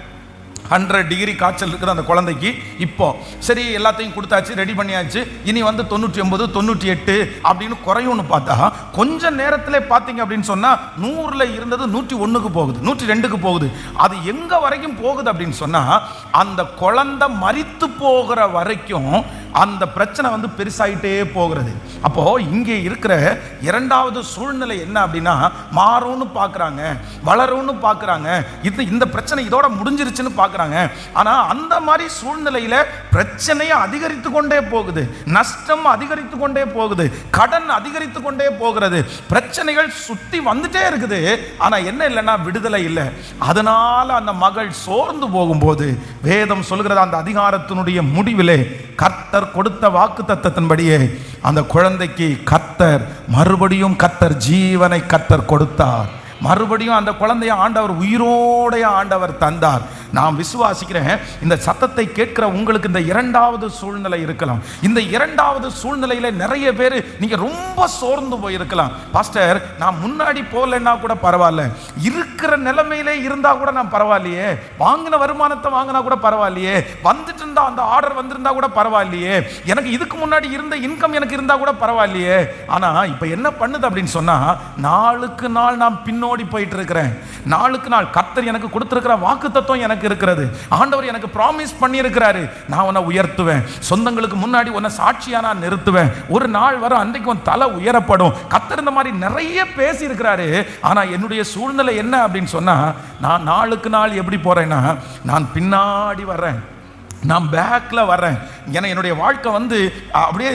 100 டிகிரி காய்ச்சல் இருக்குது அந்த குழந்தைக்கு. இப்போ சரி எல்லாத்தையும் கொடுத்தாச்சு, ரெடி பண்ணியாச்சு, இனி வந்து 99 98 அப்படின்னு குறையும்னு பார்த்தா கொஞ்ச நேரத்தில் பார்த்தீங்க அப்படின்னு சொன்னால் 100ல் இருந்தது 101க்கு போகுது, 102க்கு போகுது. அது எங்கே வரைக்கும் போகுது அப்படின்னு சொன்னால், அந்த குழந்தை மரித்து போகிற வரைக்கும் அந்த பிரச்சனை வந்து பெருசாயிட்டே போகிறது. அப்போ இங்கே இருக்கிற இரண்டாவது சூழ்நிலை என்ன அப்படின்னா, மாறும்னு பார்க்குறாங்க, வளரும்னு பார்க்குறாங்க, இந்த பிரச்சனை இதோட முடிஞ்சிருச்சுன்னு பார்க்குறாங்க. ஆனா அந்த மாதிரி சூழ்நிலையில பிரச்சனையை அதிகரித்து கொண்டே போகுது, நஷ்டம் அதிகரித்து கொண்டே போகுது, கடன் அதிகரித்து கொண்டே போகிறது, பிரச்சனைகள் சுத்தி வந்துட்டே இருக்குது. ஆனா என்ன இல்லைன்னா, விடுதலை இல்லை. அதனால அந்த மகள் சோர்ந்து போகும்போது வேதம் சொல்கிறது, அந்த அதிகாரத்தினுடைய முடிவிலே கர்த்தர் கொடுத்த வாக்கு தத்தத்தின்படியே அந்த குழந்தைக்கு கர்த்தர் மறுபடியும் ஜீவனை கர்த்தர் கொடுத்தார். மறுபடியும் அந்த குழந்தைய ஆண்டவர் உயிரோடைய ஆண்டவர் தந்தார். நான் விசுவாசிக்கிறேன், இந்த சத்தத்தை கேட்கிற உங்களுக்கு இந்த இரண்டாவது சூழ்நிலை இருக்கலாம். இந்த இரண்டாவது சூழ்நிலையில நிறைய பேர் நீங்க ரொம்ப சோர்ந்து போயிருக்கலாம். பாஸ்டர், நான் முன்னாடி போகலன்னா கூட பரவாயில்ல, இருக்கிற நிலைமையிலே இருந்தா கூட நான் பரவாயில்லையே, வாங்கின வருமானத்தை வாங்கினா கூட பரவாயில்லையே, வந்துட்டு இருந்தா அந்த ஆர்டர் வந்திருந்தா கூட பரவாயில்லையே, எனக்கு இதுக்கு முன்னாடி இருந்த இன்கம் எனக்கு இருந்தா கூட பரவாயில்லையே. ஆனா இப்ப என்ன பண்ணுது அப்படின்னு சொன்னா, நாளுக்கு நாள் நான் பின்னோடி போயிட்டு இருக்கிறேன். நாளுக்கு நாள் கர்த்தர் எனக்கு கொடுத்திருக்கிற வாக்கு தத்துவம் எனக்கு இருக்கிறது, ஆண்டவர் எனக்கு ப்ராமிஸ் பண்ணி இருக்கிறாரு, நான் உன்னை உயர்த்துவேன், சொந்தங்களுக்கு முன்னாடி உன்னை சாட்சியா நான் நிறுத்துவேன், ஒரு நாள் வரும் அன்றைக்கு உன் தலை உயரப்படும். கர்த்தர் இந்த மாதிரி நிறைய பேசி இருக்கிறாரு. ஆனா என்னுடைய சூழ்நிலை என்ன அப்படின்னு சொன்னா, நான் நாளுக்கு நாள் எப்படி போறேன்னா, நான் பின்னாடி வர்றேன், நான் பேக்ல வர்றேன். ஏன்னா என்னுடைய வாழ்க்கை வந்து அப்படியே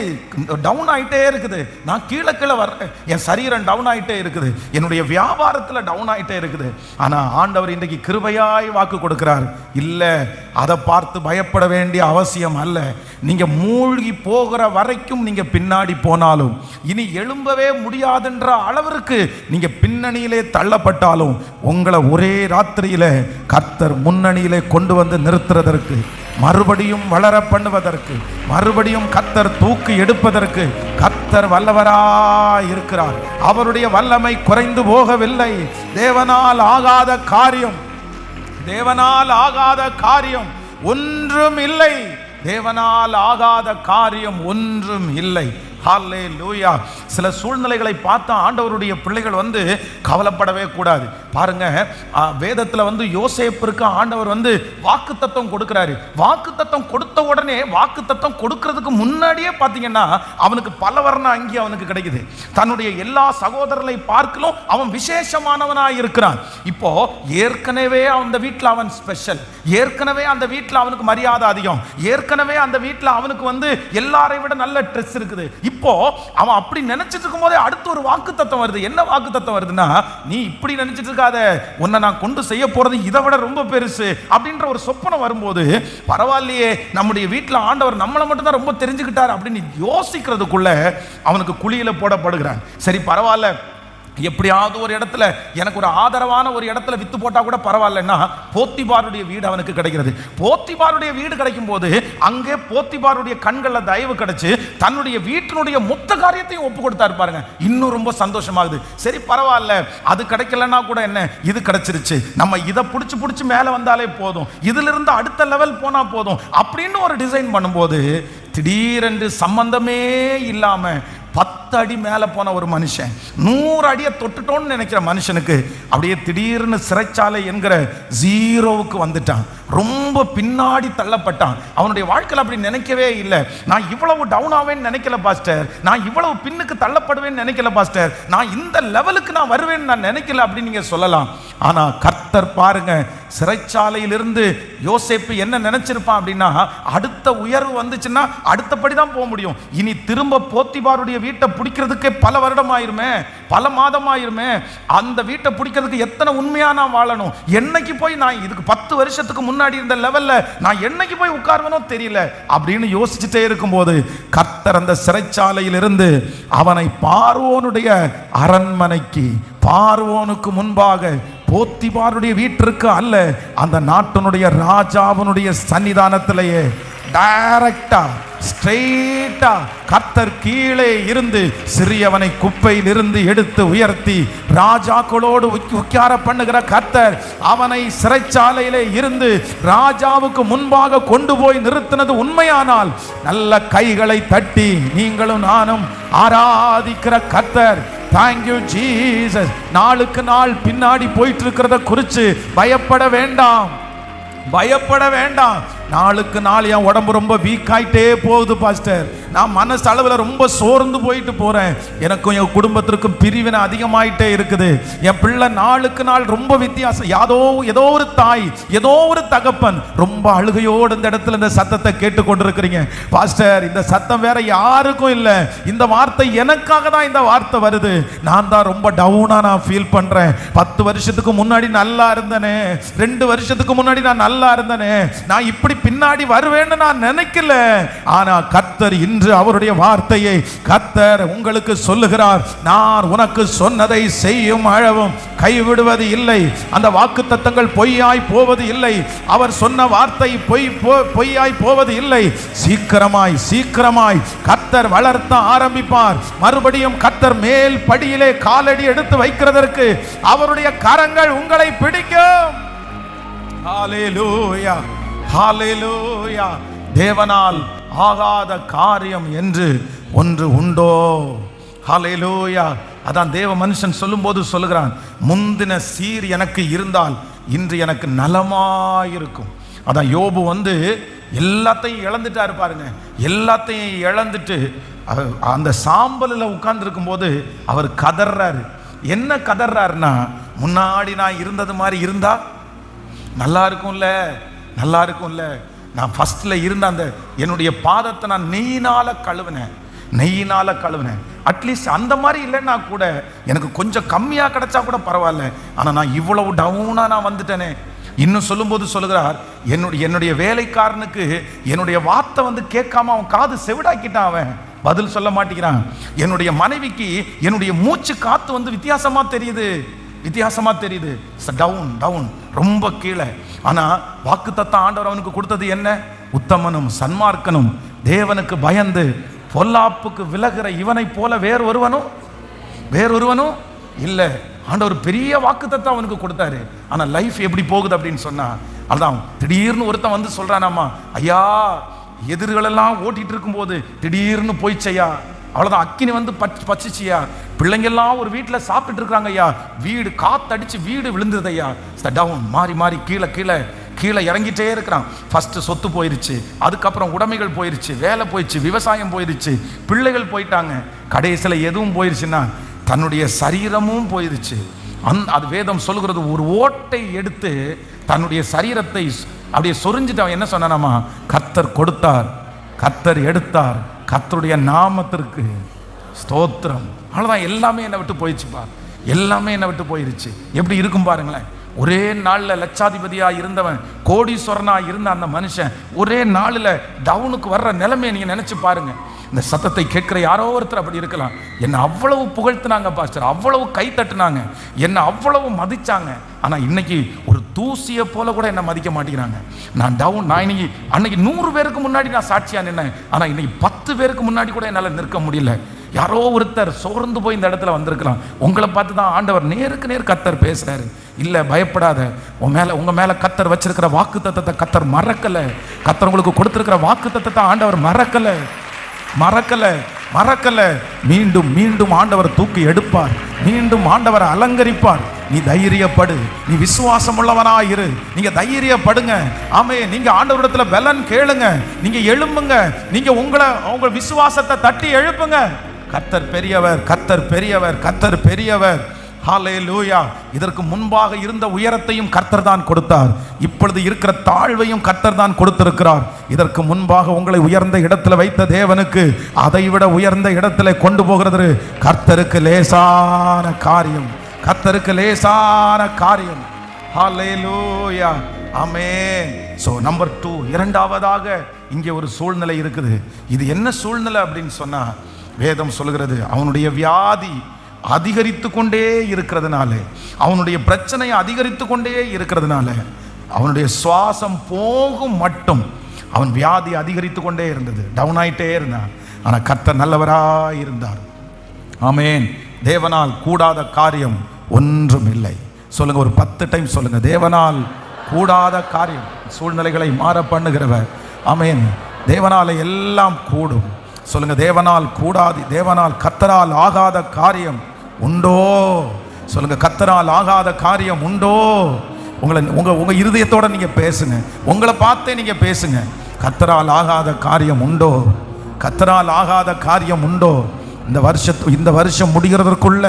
டவுன் ஆகிட்டே இருக்குது, நான் கீழே கீழே வர்றேன், என் சரீரம் டவுன் ஆகிட்டே இருக்குது, என்னுடைய வியாபாரத்தில் டவுன் ஆகிட்டே இருக்குது. ஆனால் ஆண்டவர் இன்றைக்கு கிருபையாய் வாக்கு கொடுக்கிறார், இல்லை அதை பார்த்து பயப்பட வேண்டிய அவசியம் அல்ல. நீங்கள் மூழ்கி போகிற வரைக்கும் நீங்கள் பின்னாடி போனாலும், இனி எழும்பவே முடியாதுன்ற அளவிற்கு நீங்கள் பின்னணியிலே தள்ளப்பட்டாலும், உங்களை ஒரே ராத்திரியில கர்த்தர் முன்னணியிலே கொண்டு வந்து நிறுத்துறதற்கு, மறுபடியும் வளர பண்ணுவதற்கு, மறுபடியும் கர்த்தர் தூக்கி எடுப்பதற்கு கர்த்தர் வல்லவராய் இருக்கிறார். அவருடைய வல்லமை குறைந்து போகவில்லை. தேவனால் ஆகாத காரியம், தேவனால் ஆகாத காரியம் ஒன்றும் இல்லை, தேவனால் ஆகாத காரியம் ஒன்றும் இல்லை. ஹல்லேலூயா. சில சூழ்நிலைகளை பார்த்தா ஆண்டவருடைய பிள்ளைகள் வந்து கவலைப்படவே கூடாது. பாருங்க, வேதத்தில் வந்து யோசேப்பிற்கு ஆண்டவர் வந்து வாக்கு தத்தம் கொடுக்கிறாரு. வாக்கு தத்தம் கொடுத்த உடனே, வாக்கு தத்தம் கொடுக்கிறதுக்கு முன்னாடியே பார்த்தீங்கன்னா அவனுக்கு பலவர்ண அங்கி அவனுக்கு கிடைக்குது. தன்னுடைய எல்லா சகோதரர்களை பார்க்கலும் அவன் விசேஷமானவனாக இருக்கிறான். இப்போ ஏற்கனவே அந்த வீட்டில் அவன் ஸ்பெஷல், ஏற்கனவே அந்த வீட்டில் அவனுக்கு மரியாதை அதிகம், ஏற்கனவே அந்த வீட்டில் அவனுக்கு வந்து எல்லாரை விட நல்ல ட்ரெஸ் இருக்குது. இப்போ அவன் அப்படி நினைச்சிட்டு இருக்கும் போதே அடுத்து ஒரு வாக்கு தத்தம் வருது. என்ன வாக்கு தத்தம் வருதுன்னா, நீ இப்படி நினைச்சிட்டு இருக்காத, உன்னை நான் கொண்டு செய்ய போறது இதை விட ரொம்ப பெருசு அப்படின்ற ஒரு சொப்பனம் வரும்போது, பரவாயில்லையே நம்முடைய வீட்டில் ஆண்டவர் நம்மளை மட்டும் தான் ரொம்ப தெரிஞ்சுக்கிட்டார் அப்படின்னு யோசிக்கிறதுக்குள்ள அவனுக்கு குழியில போடப்படுகிறான். சரி பரவாயில்ல, எப்படியாவது ஒரு இடத்துல எனக்கு ஒரு ஆதரவான ஒரு இடத்துல வித்து போட்டா கூட பரவாயில்லன்னா போத்திபாருடைய வீடு அவனுக்கு கிடைக்கிறது. போத்திபாருடைய வீடு கிடைக்கும் போது அங்கே போத்திபாருடைய கண்களில் தயவு கிடைச்சு தன்னுடைய வீட்டினுடைய மொத்த காரியத்தையும் ஒப்பு கொடுத்தாரு. பாருங்க, இன்னும் ரொம்ப சந்தோஷமாகுது. சரி பரவாயில்ல, அது கிடைக்கலன்னா கூட என்ன, இது கிடைச்சிருச்சு, நம்ம இதை பிடிச்சி மேலே வந்தாலே போதும், இதுல இருந்து அடுத்த லெவல் போனா போதும் அப்படின்னு ஒரு டிசைன் பண்ணும்போது, திடீரென்று சம்பந்தமே இல்லாம 10 அடி மேலே போன ஒரு மனுஷன் 100 அடியை தொட்டுட்டோன்னு நினைக்கிற மனுஷனுக்கு அப்படியே திடீர்னு சிறைச்சாலை என்கிற ஜீரோவுக்கு வந்துட்டான். ரொம்ப பின்னாடி தள்ளப்பட்டான். அவனுடைய வாழ்க்கையில் அப்படி நினைக்கவே இல்லை. நான் இவ்வளவு டவுன் ஆவேன்னு நினைக்கல பாஸ்டர், நான் இவ்வளவு பின்னுக்கு தள்ளப்படுவேன்னு நினைக்கல பாஸ்டர், நான் இந்த லெவலுக்கு நான் வருவேன்னு நான் நினைக்கல அப்படின்னு நீங்க சொல்லலாம். ஆனா கர்த்தர் கர்த்தர் பாருங்க, சிறைச்சாலையிலிருந்து யோசேப்பு என்ன நினைச்சிருப்பான் அப்படின்னா, அடுத்த உயர்வு வந்துச்சுன்னா அடுத்தபடி தான் போக முடியும். இனி திரும்ப போத்திபாருடைய வீட்டை பிடிக்கிறதுக்கே பல வருடம் ஆயிருமே, பல மாதம் ஆயிருமே. அந்த வீட்டை பிடிக்கிறதுக்கு எத்தனை உண்மையா நான் வாழணும், என்னைக்கு போய் நான் இதுக்கு 10 வருஷத்துக்கு முன்னாடி இருந்த லெவல்ல நான் என்னைக்கு போய் உட்கார்வனோ தெரியல அப்படின்னு யோசிச்சுட்டே இருக்கும்போது கர்த்தர் அந்த சிறைச்சாலையிலிருந்து அவனை பார்வோனுடைய அரண்மனைக்கு, பார்வோனுக்கு முன்பாக, போத்திபாருடைய வீட்டிற்கு அல்ல, அந்த நாட்டினுடைய ராஜாவினுடைய சன்னிதானத்திலேயே டைரக்டா ஸ்ட்ரெயிட்டா கர்த்தர் கீழே இருந்து சிறியவனை குப்பையில் இருந்து எடுத்து உயர்த்தி ராஜாக்களோடு உட்கார பண்ணுகிற கர்த்தர் அவனை சிறைச்சாலையிலே இருந்து ராஜாவுக்கு முன்பாக கொண்டு போய் நிறுத்தினது உண்மையானால் நல்ல கைகளை தட்டி நீங்களும் நானும் ஆராதிக்கிற கர்த்தர், தேங்க்யூ ஜீசஸ். நாளுக்கு நாள் பின்னாடி போயிட்டு இருக்கிறத குறித்து பயப்பட வேண்டாம், பயப்பட வேண்டாம். நாளுக்கு நாள் என் உடம்பு ரொம்ப வீக் ஆயிட்டே போகுது பாஸ்டர், நான் மனசு அளவில் ரொம்ப சோர்ந்து போயிட்டு போறேன், எனக்கும் என் குடும்பத்திற்கும் பிரிவினை அதிகமாயிட்டே இருக்குது, என் பிள்ளை நாளுக்கு நாள் ரொம்ப வித்தியாசம். ஏதோ ஒரு தாய், ஏதோ ஒரு தகப்பன் ரொம்ப அழுகையோடு இந்த இடத்துல இந்த சத்தத்தை கேட்டுக்கொண்டிருக்கிறீங்க. பாஸ்டர், இந்த சத்தம் வேற யாருக்கும் இல்லை, இந்த வார்த்தை எனக்காக தான் இந்த வார்த்தை வருது. நான் தான் ரொம்ப டவுனா நான் ஃபீல் பண்றேன். 10 வருஷத்துக்கு முன்னாடி நல்லா இருந்தனே, 2 வருஷத்துக்கு முன்னாடி நான் நல்லா இருந்தனே, நான் இப்படி பின்னாடி வருவேன்னு நான் நினைக்கல. ஆனா கர்த்தர் இன்று அவருடைய வார்த்தையை கர்த்தர் உங்களுக்கு சொல்லுகிறார், நான் உனக்கு சொன்னதை செய்யும் அளவும் கைவிடுவது இல்லை, அந்த வாக்குத்தத்தங்கள் பொய்யாய் போவது இல்லை, அவர் சொன்ன வார்த்தை பொய்யாய் போவது இல்லை. சீக்கிரமாய் சீக்கிரமாய் கர்த்தர் வளர்த்த ஆரம்பிப்பார். மறுபடியும் கர்த்தர் மேல் படியிலே காலடி எடுத்து வைக்கிறதற்கு அவருடைய கரங்கள் உங்களை பிடிக்கும். ஹல்லேலூயா, ஹல்லேலூயா. தேவனால் ஆகாத காரியம் என்று ஒன்று உண்டோ? ஹல்லேலூயா. அதான் தேவ மனுஷன் சொல்லும்போது சொல்லுகிறான், முந்தின சீர் எனக்கு இருந்தால் இன்று எனக்கு நலமாயிருக்கும். அதான் யோபு எல்லாத்தையும் இழந்துட்டாரு பாருங்க, எல்லாத்தையும் இழந்துட்டு அந்த சாம்பலில் உட்கார்ந்து இருக்கும் போது அவர் கதறாரு. என்ன கதறாருன்னா, முன்னாடி நான் இருந்தது மாதிரி இருந்தா நல்லா இருக்கும்ல, நல்லா இருக்கும்ல. நான் ஃபர்ஸ்ட்ல இருந்த அந்த என்னுடைய பாதத்தை நான் நெய்யினால கழுவினேன். அட்லீஸ்ட் அந்த மாதிரி இல்லைன்னா கூட எனக்கு கொஞ்சம் கம்மியாக கிடைச்சா கூட பரவாயில்ல, ஆனால் நான் இவ்வளவு டவுனாக நான் வந்துட்டேனே. இன்னும் சொல்லும்போது சொல்லுகிறார், என்னுடைய வேலைக்காரனுக்கு என்னுடைய வார்த்தை கேட்காம அவன் காது செவிடாக்கிட்டான், அவன் பதில் சொல்ல மாட்டேங்கிறான். என்னுடைய மனைவிக்கு என்னுடைய மூச்சு காத்து வித்தியாசமா தெரியுது. டவுன், ரொம்ப கீழே. ஆனா வாக்குத்தத்தம் ஆண்டவர் அவனுக்கு கொடுத்தது என்ன? உத்தமனும் சன்மார்க்கனும் தேவனுக்கு பயந்து பொல்லாப்புக்கு விலகிற இவனை போல வேறொருவனும் இல்லை. ஆண்டவர் பெரிய வாக்குத்தத்தம் அவனுக்கு கொடுத்தாரு. ஆனா லைஃப் எப்படி போகுது அப்படின்னு சொன்னா, அதான் திடீர்னு ஒருத்தன் சொல்றானாமா, ஐயா எதிர்களெல்லாம் ஓட்டிட்டு இருக்கும் போது திடீர்னு போயிச்சையா, அவ்வளோதான், அக்கினி பச்சிச்சியா, பிள்ளைங்கெல்லாம் ஒரு வீட்டில் சாப்பிட்டு இருக்கிறாங்க ஐயா, வீடு காத்தடிச்சு வீடு விழுந்தது ஐயா. டவுன், மாறி கீழே இறங்கிட்டே இருக்கிறான். ஃபர்ஸ்ட் சொத்து போயிருச்சு, அதுக்கப்புறம் உடைமைகள் போயிருச்சு, வேலை போயிடுச்சு, விவசாயம் போயிருச்சு, பிள்ளைகள் போயிட்டாங்க, கடைசியில் எதுவும் போயிருச்சுன்னா தன்னுடைய சரீரமும் போயிருச்சு. அது வேதம் சொல்லுகிறது, ஒரு ஓட்டை எடுத்து தன்னுடைய சரீரத்தை அப்படியே சொரிஞ்சுட்டு அவன் என்ன சொன்னானாமா, கர்த்தர் கொடுத்தார், கர்த்தர் எடுத்தார், கர்த்தருடைய நாமத்திற்கு ஸ்தோத்திரம். அவ்வளோதான், எல்லாமே என்னை விட்டு போயிடுச்சுப்பா, எல்லாமே என்னை விட்டு போயிருச்சு. எப்படி இருக்கும் பாருங்களேன். ஒரே நாளில் லட்சாதிபதியாக இருந்தவன், கோடீஸ்வரனாக இருந்த அந்த மனுஷன் ஒரே நாளில் டவுனுக்கு வர்ற நிலைமையை நீங்கள் நினச்சி பாருங்க. இந்த சத்தத்தை கேட்குற யாரோ ஒருத்தர் அப்படி இருக்கலாம். என்னை அவ்வளவு புகழ்த்தினாங்க பாஸ்டர், அவ்வளவு கை தட்டுனாங்க, என்னை அவ்வளவு மதிச்சாங்க, ஆனால் இன்னைக்கு ஒரு தூசியை போல கூட என்னை மதிக்க மாட்டேங்கிறாங்க. நான் இன்னைக்கு அன்னைக்கு 100 பேருக்கு முன்னாடி நான் சாட்சியாக நின்னேன், ஆனால் இன்னைக்கு 10 பேருக்கு முன்னாடி கூட என்னால் நிற்க முடியல. யாரோ ஒருத்தர் சோர்ந்து போய் இந்த இடத்துல வந்திருக்கலாம். உங்களை பார்த்து தான் ஆண்டவர் நேருக்கு நேர் கர்த்தர் பேசுறாரு. இல்லை, பயப்படாத, உங்க மேல கர்த்தர் வச்சிருக்கிற வாக்கு தத்தத்தை கர்த்தர் மறக்கல. கர்த்தர் உங்களுக்கு கொடுத்திருக்கிற வாக்கு தத்தத்தை ஆண்டவர் மறக்கல. மீண்டும் ஆண்டவர் தூக்கி எடுப்பார், மீண்டும் ஆண்டவர் அலங்கரிப்பார். நீ தைரியப்படு, நீ விசுவாசம் உள்ளவனாயிரு, நீங்க தைரியப்படுங்க. ஆமே, நீங்க ஆண்டவரிடத்துல பலன் கேளுங்க, நீங்க எழும்புங்க, நீங்க உங்க விசுவாசத்தை தட்டி எழுப்புங்க. கர்த்தர் பெரியவர். ஹல்லேலூயா. இதற்கு முன்பாக இருந்த உயரத்தையும் கர்த்தர் தான் கொடுத்தார். இப்பொழுது இருக்கிற தாழ்வையும் கர்த்தர் தான் கொடுத்திருக்கிறார். இதற்கு முன்பாக உங்களை உயர்ந்த இடத்துல வைத்த தேவனுக்கு அதைவிட உயர்ந்த இடத்துல கொண்டு போகிறது கர்த்தருக்கு லேசான காரியம். கர்த்தருக்கு லேசான காரியம். ஹல்லேலூயா. ஆமென். சோ நம்பர் 2, இரண்டாவதாக இங்கே ஒரு சூழ்நிலை இருக்குது. இது என்ன சூழ்நிலை அப்படின்னு சொன்னா, வேதம் சொல்கிறது அவனுடைய வியாதி அதிகரித்து கொண்டே இருக்கிறதுனால, அவனுடைய பிரச்சனை அதிகரித்து கொண்டே இருக்கிறதுனால, அவனுடைய சுவாசம் போகும் மட்டும் அவன் வியாதி அதிகரித்து கொண்டே இருந்தது. டவுன் ஆயிட்டே இருந்தான். ஆனா கர்த்தர் நல்லவராய் இருந்தார். ஆமென். தேவனால் கூடாத காரியம் ஒன்றும் இல்லை. சொல்லுங்க, ஒரு 10 டைம் சொல்லுங்க, தேவனால் கூடாத காரியம். சூழ்நிலைகளை மாற பண்ணுகிறவர். ஆமென். தேவனால் எல்லாம் கூடும். சொல்லுங்க, தேவனால் கூடாது, தேவனால் கர்த்தரால் ஆகாத காரியம் உண்டோ? சொல்லுங்க, கர்த்தரால் ஆகாத காரியம் உண்டோ? உங்க இருதயத்தோட நீங்க பேசுங்க, உங்களை பார்த்தே நீங்க பேசுங்க. கர்த்தரால் ஆகாத காரியம் உண்டோ? கர்த்தரால் ஆகாத காரியம் உண்டோ? இந்த வருஷம் முடிகிறதற்குள்ள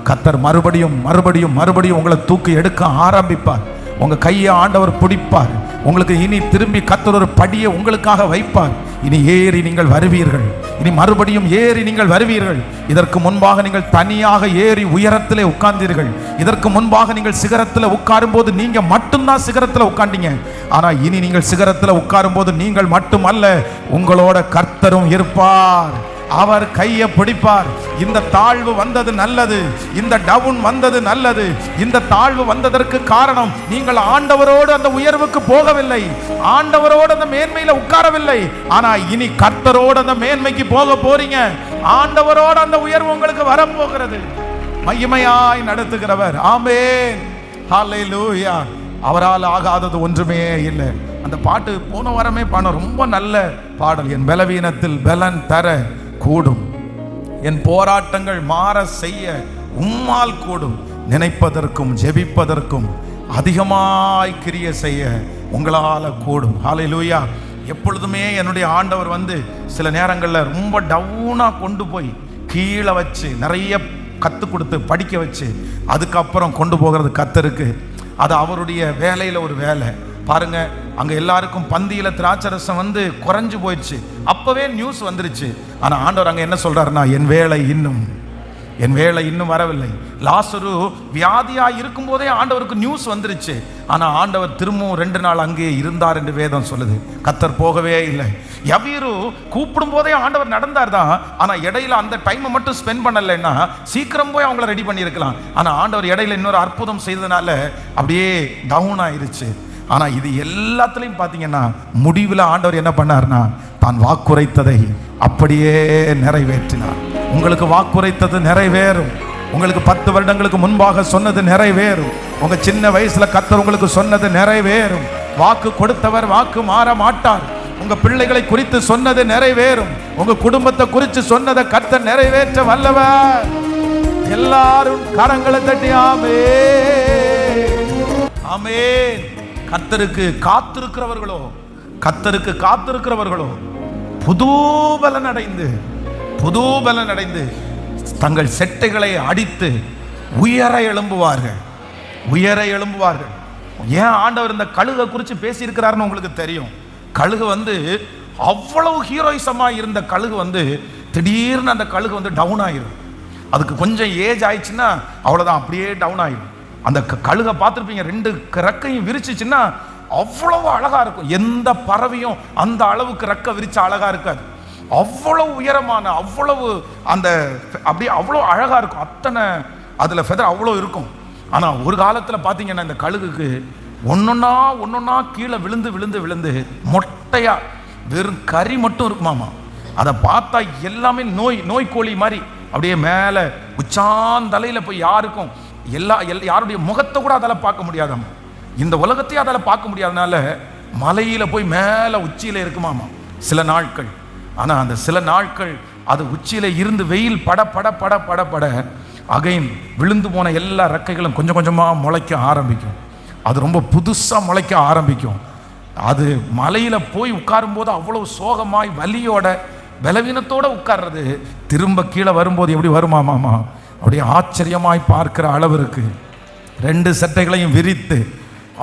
கர்த்தர் மறுபடியும் உங்களை தூக்கி எடுக்க ஆரம்பிப்பார். உங்க கையை ஆண்டவர் பிடிப்பார். உங்களுக்கு இனி திரும்பி கர்த்தர் ஒரு படியை உங்களுக்காக வைப்பார். இனி ஏறி நீங்கள் வருவீர்கள். இனி மறுபடியும் ஏறி நீங்கள் வருவீர்கள். இதற்கு முன்பாக நீங்கள் தனியாக ஏறி உயரத்திலே உட்கார்ந்தீர்கள். இதற்கு முன்பாக நீங்கள் சிகரத்தில் உட்காரும் போது நீங்க மட்டும்தான் சிகரத்தில் உட்கார்ந்தீங்க. ஆனா இனி நீங்கள் சிகரத்தில் உட்காரும் போது நீங்கள் மட்டுமல்ல, உங்களோட கர்த்தரும் இருப்பார். அவர் கையை பிடிப்பார். இந்த தாழ்வு வந்தது நல்லது, இந்த டவுன் வந்தது நல்லது. இந்த தாழ்வு வந்ததற்கு காரணம் நீங்கள் ஆண்டவரோடு அந்த உயர்வுக்கு போகவில்லை, ஆண்டவரோடு அந்த மேன்மையில உட்காரவில்லை. ஆனா இனி கர்த்தரோடு அந்த மேன்மைக்கு போக போறீங்க. ஆண்டவரோடு அந்த உயர்வு உங்களுக்கு வரப்போகிறது. மகிமையாய் நடத்துகிறவர். ஆமென். ஹல்லேலூயா. அவரால் ஆகாதது ஒன்றுமே இல்லை. அந்த பாட்டு போன வாரமே பாட ரொம்ப நல்ல பாடல். என் பலவீனத்தில் பலன் தர கூடும், என் போராட்டங்கள் மாற செய்ய உம்மால் கூடும், நினைப்பதற்கும் ஜெபிப்பதற்கும் அதிகமாய் கிரியை செய்ய உங்களால கூடும். ஹல்லேலூயா. எப்பொழுதுமே என்னுடைய ஆண்டவர் சில நேரங்களில் ரொம்ப டவுனா கொண்டு போய் கீழே வச்சு நிறைய கற்றுக் கொடுத்து படிக்க வச்சு அதுக்கப்புறம் கொண்டு போகிறது கர்த்தருக்கு. அது அவருடைய வேலையில் ஒரு வேலை. பாருங்க, அங்க எல்லாருக்கும் பந்தியில திராட்சரசம் குறைஞ்சு போயிடுச்சு. அப்பவே நியூஸ் வந்துருச்சு. ஆனா ஆண்டவர் அங்க என்ன சொல்றாருன்னா, என் வேலை இன்னும் வரவில்லை. லாசரு வியாதியா இருக்கும் போதே ஆண்டவருக்கு நியூஸ் வந்துருச்சு. ஆனா ஆண்டவர் திரும்பவும் 2 நாள் அங்கே இருந்தார் என்று வேதம் சொல்லுது. கர்த்தர் போகவே இல்லை. யவீரு கூப்பிடும் போதே ஆண்டவர் நடந்தார் தான். ஆனா இடையில அந்த டைமை மட்டும் ஸ்பெண்ட் பண்ணலைன்னா சீக்கிரம் போய் அவங்கள ரெடி பண்ணியிருக்கலாம். ஆனா ஆண்டவர் இடையில இன்னொரு அற்புதம் செய்ததுனால அப்படியே டவுன் ஆயிருச்சு. ஆனா இது எல்லாத்துலயும் பாத்தீங்கன்னா முடிவில் ஆண்டவர் என்ன பண்ணார்னா, தான் வாக்குரைத்ததை அப்படியே நிறைவேற்றினார். உங்களுக்கு வாக்குரைத்தது நிறைவேறும். உங்களுக்கு 10 வருடங்களுக்கு முன்பாக சொன்னது நிறைவேறும். உங்க சின்ன வயசுல கர்த்தர் உங்களுக்கு சொன்னது நிறைவேறும். வாக்கு கொடுத்தவர் வாக்கு மாற மாட்டார். உங்க பிள்ளைகளை குறித்து சொன்னது நிறைவேறும். உங்க குடும்பத்தை குறித்து சொன்னதை கர்த்தர் நிறைவேற்ற வல்லவர். எல்லாரும் கரங்களை தட்டி ஆமென். ஆமென். கர்த்தருக்கு காத்திருக்கிறவர்களோ புது பலன் அடைந்து தங்கள் செட்டைகளை அடித்து உயர எழும்புவார்கள். ஏன் ஆண்டவர் இந்த கழுகை குறித்து பேசியிருக்கிறாருன்னு உங்களுக்கு தெரியும். கழுகு அவ்வளவு ஹீரோயிசமா இருந்த கழுகு திடீர்னு அந்த கழுகு டவுன் ஆயிரும். அதுக்கு கொஞ்சம் ஏஜ் ஆயிடுச்சுன்னா அவ்வளவுதான், அப்படியே டவுன் ஆயிரும். அந்த கழுகை பார்த்துருப்பீங்க, 2 ரெக்கையும் விரிச்சிச்சுன்னா அவ்வளவு அழகா இருக்கும். எந்த பறவையும் அந்த அளவுக்கு ரெக்கை விரிச்சா அழகா இருக்காது. அவ்வளவு உயரமான, அவ்வளவு அப்படியே அவ்வளோ அழகா இருக்கும். அத்தனை அதுல ஃபெதர் அவ்வளோ இருக்கும். ஆனா ஒரு காலத்துல பாத்தீங்கன்னா இந்த கழுகுக்கு ஒன்னொன்னா கீழே விழுந்து மொட்டையா வெறும் கறி மட்டும் இருக்குமாமா. அதை பார்த்தா எல்லாமே நோய் கோழி மாதிரி அப்படியே மேல உச்சாந்தலையில போய் யாருடைய முகத்தை கூட அதால பார்க்க முடியாதாமா. இந்த உலகத்தையும் அதால பார்க்க முடியாதனால மலையில போய் மேல உச்சியில இருக்குமாமா சில நாட்கள். ஆனா அந்த சில நாட்கள் அது உச்சியில இருந்து வெயில் பட பட பட பட பட அகைன் விழுந்து போன எல்லா ரெக்கைகளும் கொஞ்சம் கொஞ்சமா முளைக்க ஆரம்பிக்கும். அது ரொம்ப புதுசா முளைக்க ஆரம்பிக்கும். அது மலையில போய் உட்காரும் போது அவ்வளவு சோகமாய் வலியோட பலவீனத்தோட உட்கார்றது திரும்ப கீழே வரும்போது எப்படி வருமாமாமா, அப்படியே ஆச்சரியமாய் பார்க்கிற அளவிற்கு 2 சட்டைகளையும் விரித்து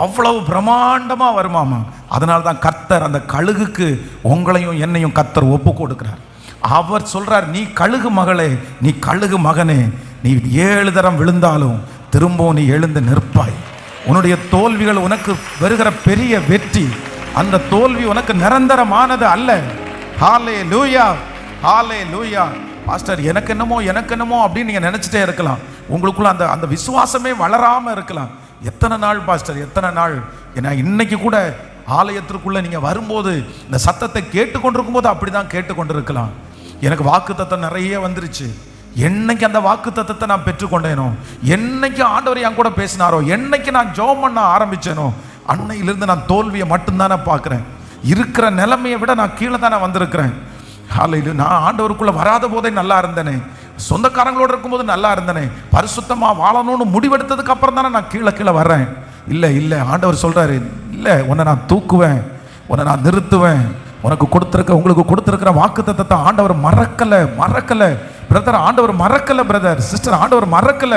அவ்வளவு பிரம்மாண்டமா வருமாமா. அதனால தான் கர்த்தர் அந்த கழுகுக்கு உங்களையும் என்னையும் கர்த்தர் ஒப்பு கொடுக்கிறார். அவர் சொல்றார், நீ கழுகு மகளே, நீ கழுகு மகனே, நீ 7 தரம் விழுந்தாலும் திரும்பவும் நீ எழுந்து நிற்பாய். உன்னுடைய தோல்விகள் உனக்கு வருகிற பெரிய வெற்றி. அந்த தோல்வி உனக்கு நிரந்தரமானது அல்ல. ஹல்லேலூயா, ஹல்லேலூயா. பாஸ்டர் எனக்கு என்னமோ அப்படின்னு நீங்க நினைச்சிட்டே இருக்கலாம். உங்களுக்குள்ள அந்த விசுவாசமே வளராம இருக்கலாம். எத்தனை நாள் பாஸ்டர், எத்தனை நாள்? ஏன்னா இன்னைக்கு கூட ஆலயத்திற்குள்ள நீங்க வரும்போது இந்த சத்தத்தை கேட்டுக்கொண்டிருக்கும் போது அப்படிதான் கேட்டுக்கொண்டிருக்கலாம். எனக்கு வாக்குத்தத்தம் நிறைய வந்துருச்சு. என்னைக்கு அந்த வாக்குத்தத்தத்தை நான் பெற்றுக்கொண்டேனோ, என்னைக்கு ஆண்டவர் என் கூட பேசினாரோ, என்னைக்கு நான் ஜெபம் பண்ண ஆரம்பிச்சேனோ, அன்னையிலிருந்து நான் தோல்வியை மட்டும்தானே பார்க்குறேன். இருக்கிற நிலைமையை விட நான் கீழே தானே வந்திருக்கிறேன். ஹல்லேலூயா. நான் ஆண்டவருக்குள்ள வராத போதே நல்லா இருந்தேனே, சொந்தக்காரங்களோடு இருக்கும்போது நல்லா இருந்தேனே, பரிசுத்தமா வாழணும்னு முடிவெடுத்ததுக்கு அப்புறம் தானே நான் கீழே வர்றேன். இல்லை ஆண்டவர் சொல்றாரு, இல்லை உன்னை நான் தூக்குவேன், உன்னை நான் நிறுத்துவேன். உங்களுக்கு கொடுத்திருக்கிற வாக்குத்தத்தத்தை ஆண்டவர் மறக்கல பிரதர், ஆண்டவர் மறக்கல பிரதர் சிஸ்டர், ஆண்டவர் மறக்கல.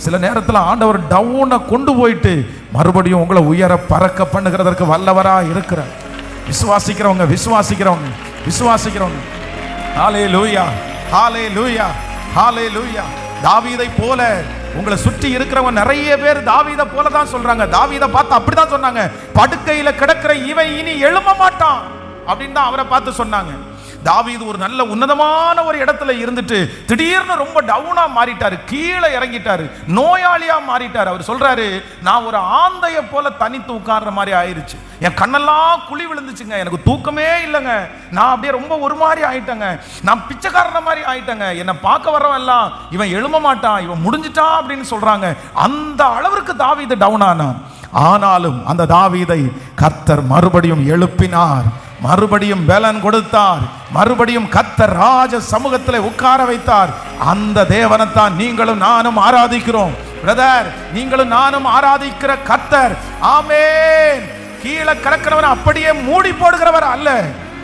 சில நேரத்தில் ஆண்டவர் டவுனை கொண்டு போயிட்டு மறுபடியும் உங்களை உயர பறக்க பண்ணுகிறதற்கு வல்லவரா இருக்கிறார். விசுவாசிக்கிறவங்க ஹல்லேலூயா, ஹல்லேலூயா, ஹல்லேலூயா. தாவீதை போல உங்களை சுற்றி இருக்கிறவங்க நிறைய பேர் தாவீதை போல தான் சொல்றாங்க. தாவீதை பார்த்து அப்படிதான் சொன்னாங்க, படுக்கையில கிடக்கிற இவன் இனி எழும்ப மாட்டான் அப்படின்னு தான் அவரை பார்த்து சொன்னாங்க. தாவீது ஒரு நல்ல உன்னதமான ஒரு இடத்துல இருந்துட்டு திடீர்னு ரொம்ப டவுனா மாறிட்டாரு, கீழே இறங்கிட்டாரு, நோயாளியா மாறிட்டாரு. அவர் சொல்றாரு, நான் ஒரு ஆந்தைய போல தனித்து உட்கார்ற மாதிரி ஆயிருச்சு, என் கண்ணெல்லாம் குழி விழுந்துச்சுங்க, எனக்கு தூக்கமே இல்லைங்க, நான் அப்படியே ரொம்ப ஒரு மாதிரி ஆயிட்டேங்க, நான் பிச்சைக்காரன மாதிரி ஆயிட்டேங்க, என்னை பார்க்க வரவன் எல்லாம் இவன் எழும்ப மாட்டான், இவன் முடிஞ்சிட்டான் அப்படின்னு சொல்றாங்க. அந்த அளவிற்கு தாவீது டவுன் ஆனான். ஆனாலும் அந்த தாவீதை கர்த்தர் மறுபடியும் எழுப்பினார், மறுபடியும் பலன் கொடுத்தார், மறுபடியும் கர்த்தர் ராஜ சமூகத்தில் உட்கார வைத்தார். அந்த தேவனைத்தான் நீங்களும் நானும் ஆராதிக்கிறோம் பிரதர். நீங்களும் நானும் ஆராதிக்கிற கர்த்தர், ஆமென், கீழே கிடக்கிறவர் அப்படியே மூடி போடுகிறவர் அல்ல,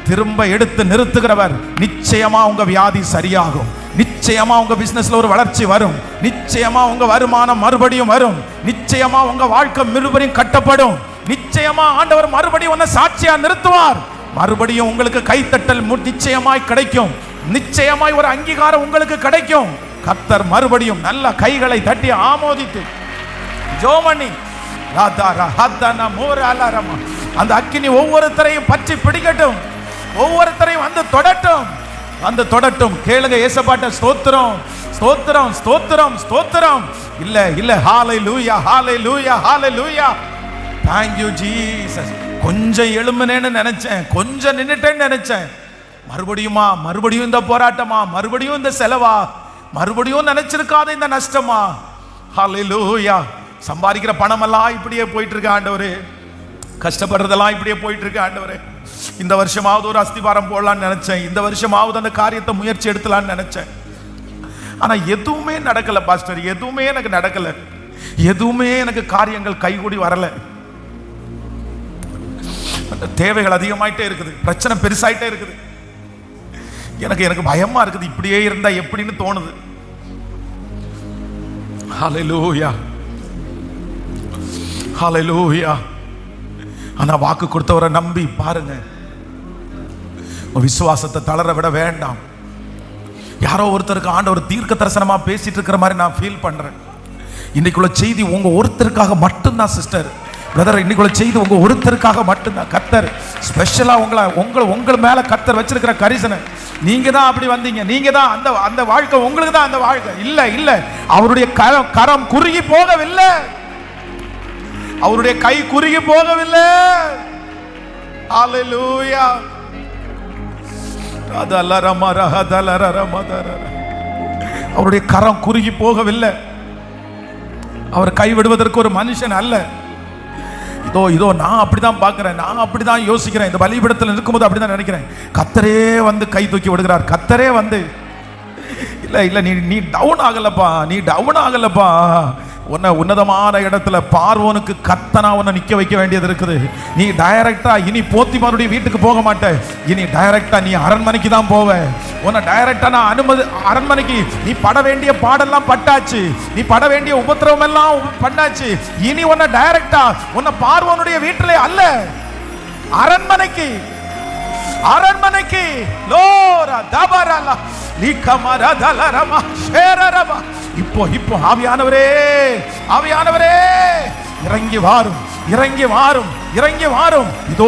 திரும்ப எடுத்து நிறுத்துகிறவர். நிச்சயமா உங்க வியாதி சரியாகும், நிச்சயமா உங்க பிசினஸ்ல ஒரு வளர்ச்சி வரும், நிச்சயமா உங்க வருமானம் மறுபடியும் வரும், நிச்சயமா உங்க வாழ்க்கை மறுபடியும் கட்டப்படும், நிச்சயமா ஆண்டவர் மறுபடியும் உன்னை சாட்சியா நிறுத்துவார், மறுபடியும் உங்களுக்கு கைத்தட்டல் நிச்சயமாய் கிடைக்கும், நிச்சயமாய் ஒரு அங்கீகாரம் உங்களுக்கு கிடைக்கும். கர்த்தர் மறுபடியும் நல்ல கைகளை தட்டி ஆமோதித்து ஜோமணி அந்த அக்கினி ஒவ்வொருத்தரையும் பற்றி பிடிக்கட்டும், ஒவ்வொருத்தரையும் வந்து தொடட்டும். கேளுங்க ஏசப்பாட்ட, ஸ்தோத்திரம் ஸ்தோத்திரம் ஸ்தோத்திரம் ஸ்தோத்திரம். இல்ல ஹல்லேலூயா ஹல்லேலூயா ஹல்லேலூயா. Thank you Jesus. கொஞ்சம் எழும்புனேன்னு நினைச்சேன், கொஞ்சம் நின்னுட்டேன்னு நினைச்சேன், மறுபடியும் இந்த போராட்டமா, மறுபடியும் இந்த செலவா, மறுபடியும் நினைச்சிருக்காத இந்த நஷ்டமா. ஹல்லேலூயா. சம்பாதிக்கிற பணம் எல்லாம் இப்படியே போயிட்டு இருக்கு ஆண்டவரே, கஷ்டப்படுறதெல்லாம் இப்படியே போயிட்டு இருக்கு ஆண்டவரே. இந்த வருஷமாவது ஒரு அஸ்திபாரம் போடலான்னு நினைச்சேன், இந்த வருஷமாவது அந்த காரியத்தை முயற்சி எடுத்துலான்னு நினைச்சேன். ஆனா எதுவுமே நடக்கல பாஸ்டர், எதுவுமே எனக்கு நடக்கல, எதுவுமே எனக்கு காரியங்கள் கைகூடி வரல. தேவைகள் அதிகமாயிட்டே இருக்குது, பிரச்சனை பெருசாயிட்டே இருக்குது, எனக்கு பயமா இருக்குது, இப்படியே இருந்தா எப்படின்னு தோணுது. ஹல்லேலூயா ஹல்லேலூயா. ஆனா வாக்கு கொடுத்தவரை நம்பி பாருங்க, விசுவாசத்தை தளர விட வேண்டாம். யாரோ ஒருத்தருக்கு ஆண்டவர் தீர்க்க தரிசனமா பேசிட்டு இருக்கிற மாதிரி நான் ஃபீல் பண்றேன். இன்னைக்குள்ள செய்தி உங்க ஒருத்தருக்காக மட்டும்தான் சிஸ்டர் பிரதர், இன்னைக்குள்ள செய்தி உங்க ஒருத்தருக்காக மட்டும்தான். கர்த்தர் ஸ்பெஷலா உங்களை மேல கர்த்தர் வச்சிருக்கிற கரிசனை, நீங்க தான் அப்படி வந்தீங்க, நீங்க தான் அந்த வாழ்க்கை உங்களுக்கு தான் அந்த வாழ்க்கை. இல்ல அவருடைய கரம் குறுகி போகவில்லை, அவருடைய கை குறுகி போகவில்லை. ஹல்லேலூயா. அவருடைய கரம் குறுகி போகவில்லை, அவர் கைவிடுவதற்கு ஒரு மனுஷன் அல்ல. இதோ நான் அப்படிதான் பார்க்கிறேன், நான் அப்படிதான் யோசிக்கிறேன், இந்த பலிபீடத்தில் இருக்கும்போது அப்படிதான் நினைக்கிறேன். கர்த்தரே வந்து கை தூக்கி விடுகிறார், கர்த்தரே வந்து இல்ல நீ டவுன் ஆகலப்பா, உன்னை உன்னதமான இடத்துல பார்வோனுக்கு கர்த்தனா உன்னை நிக்க வைக்க வேண்டியது இருக்குது. நீ டைரக்டா இனி போத்திமாருடைய வீட்டுக்கு போக மாட்ட, இனி டைரக்டா நீ அரண்மனைக்கு தான் போவ. உன்னை டைரக்டா நான் அனுமதி அரண்மனைக்கு நீ பட வேண்டிய பாடெல்லாம் பட்டாச்சு, நீ பட வேண்டிய உபத்திரவம் எல்லாம் பண்ணாச்சு. இனி உன்னை டைரக்டா உன்னை பார்வோனுடைய வீட்டிலே அல்ல, அரண்மனைக்கு அரண்மனைக்கு லோரா தபரலா லீகமரா தலரமா ஷேரரமா. இப்போ ஆவியானவரே ஆவியானவரே இறங்கி வாரும், இறங்கி வாரும், இறங்கி வாரும். இதோ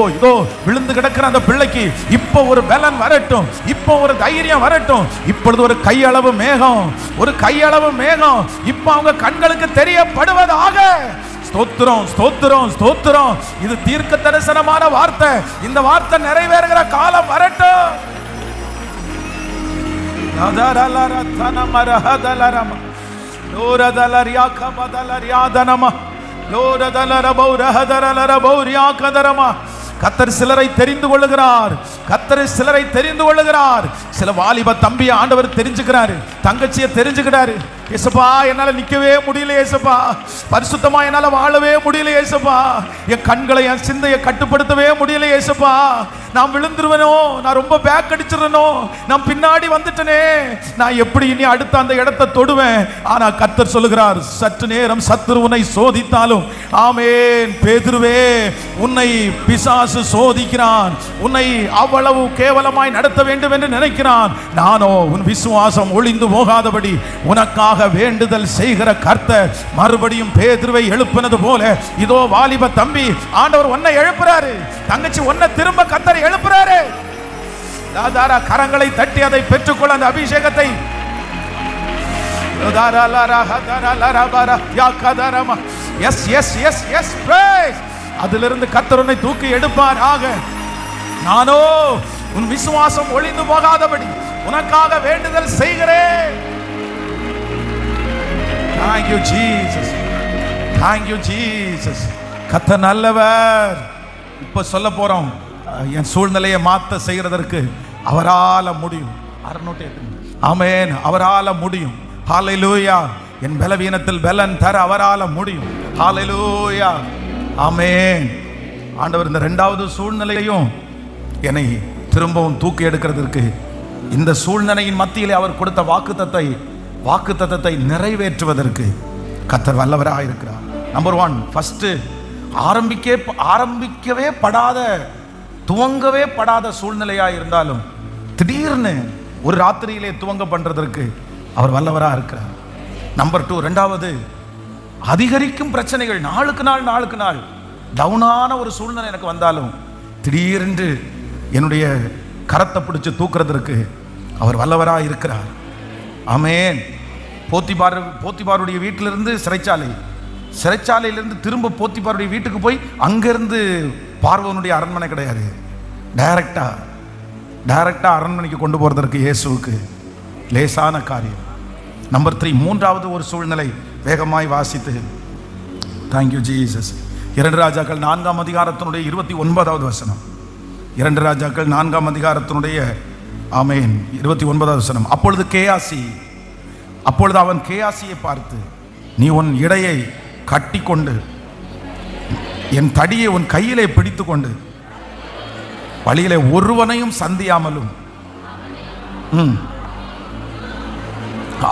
விழுந்து கிடக்கிற அந்த பிள்ளைக்கு இப்போ ஒரு பலன் வரட்டும், இப்போ ஒரு தைரியம் வரட்டும். இப்பொழுது ஒரு கையளவு மேகம், ஒரு கையளவு மேகம் இப்போ அவங்க கண்களுக்கு தெரியப்படுவதாக. ஸ்தோத்திரம் ஸ்தோத்திரம் ஸ்தோத்திரம். இது தீர்க்க தரிசனமான வார்த்தை. இந்த வார்த்தை நிறைவேறுகிற காலம் வரட்டும். கர்த்தர் சிலரை தெரிந்து கொள்ளுகிறார், கர்த்தர் சிலரை தெரிந்து கொள்ளுகிறார். சில வாலிப தம்பியை ஆண்டவர் தெரிஞ்சுக்கிறாரு, தங்கச்சியை தெரிஞ்சுக்கிறாரு. ஏசப்பா என்னால நிக்கவே முடியல, ஏசப்பா பரிசுத்தமா என்னால வாழவே முடியல, ஏசப்பா என் கண்களை என் சிந்தையை கட்டுப்படுத்தவே முடியல, ஏசப்பா நான் விழுந்துருவனோ, நான் ரொம்ப பேக் அடிச்சிடனோ, நான் பின்னாடி வந்துட்டனே, நான் எப்படி இனி அடுத்த அந்த இடத்தை தொடுவேன். ஆனா கர்த்தர் சொல்லுகிறார், சற்று நேரம் சத்துரு உன்னை சோதித்தாலும், ஆமென் பேதுருவே உன்னை பிசாசு சோதிக்கிறான், உன்னை அவ்வளவு கேவலமாய் நடத்த வேண்டும் என்று நினைக்கிறான். நானோ உன் விசுவாசம் ஒளிந்து போகாதபடி உனக்காக வேண்டுதல் செய்கிற கர்த்தர். மறுபடியும் பேதுருவை எழுப்பினது போல இதோ வாலிப தம்பி ஆண்டவர் உன்னை எழுப்புறாரு, தங்கச்சி உன்னை திரும்ப கர்த்தர் எழுப்புறாரு. தாதாரா கரங்களை தட்டி அதை பெற்றுக்கொள்ள அந்த அபிஷேகத்தை. Yes yes yes yes praise. அதிலிருந்து கர்த்தர் உன்னை தூக்கி எடுப்பார். ஆக நானோ உன் விசுவாசம் ஒளிந்து போகாதபடி உனக்காக வேண்டுதல் செய்கிறேன். Thank you Jesus, thank you Jesus. கர்த்தர் நல்லவர். இப்ப சொல்ல போறோம், என் சூழ்நிலையை மாற்ற செய்கிறதற்கு அவரால முடியும். ஆமென், அவரால முடியும். ஹல்லேலூயா. என் பலவீனத்தில் பலன் தர அவரால முடியும். ஹல்லேலூயா. ஆமென். ஆண்டவர் இந்த இரண்டாவது சூழ்நிலையையும் என்னை திரும்பவும் தூக்கி எடுக்கிறதற்கு, இந்த சூழ்நிலையின் மத்தியிலே அவர் கொடுத்த வாக்குத்தத்தத்தை நிறைவேற்றுவதற்கு கர்த்தர் வல்லவராக இருக்கிறார். நம்பர் 1, ஃபர்ஸ்ட் ஆரம்பிக்கவே படாத, துவங்கவே படாத சூழ்நிலையாக இருந்தாலும் திடீர்னு ஒரு ராத்திரியிலே துவங்க பண்றதற்கு அவர் வல்லவராக இருக்கிறார். நம்பர் 2, இரண்டாவது அதிகரிக்கும் பிரச்சனைகள், நாளுக்கு நாள் டவுனான ஒரு சூழ்நிலை எனக்கு வந்தாலும் திடீரென்று என்னுடைய கரத்தை பிடிச்சு தூக்குறதற்கு அவர் வல்லவராக இருக்கிறார். ஆமென். போத்திபாருடைய வீட்டிலிருந்து சிறைச்சாலையிலிருந்து திரும்ப போத்திபாருடைய வீட்டுக்கு போய் அங்கிருந்து பார்வோனுடைய அரண்மனை கிடையாது, டைரக்டா அரண்மனைக்கு கொண்டு போறதற்கு இயேசுவுக்கு லேசான காரியம். நம்பர் 3, மூன்றாவது ஒரு சூழ்நிலை வேகமாய் வாசித்து. Thank you Jesus. 2 ராஜாக்கள் 4ஆம் அதிகாரத்தினுடைய 29வது வசனம். 2 ராஜாக்கள் 4ஆம் அதிகாரத்தினுடைய ஆமென் 29வது வசனம். அப்பொழுது அவன் கேயாசியை பார்த்து, நீ உன் இடையை கட்டி கொண்டு என் தடியை உன் கையிலே பிடித்து கொண்டு வழியிலே ஒருவனையும் சந்தியாமலும்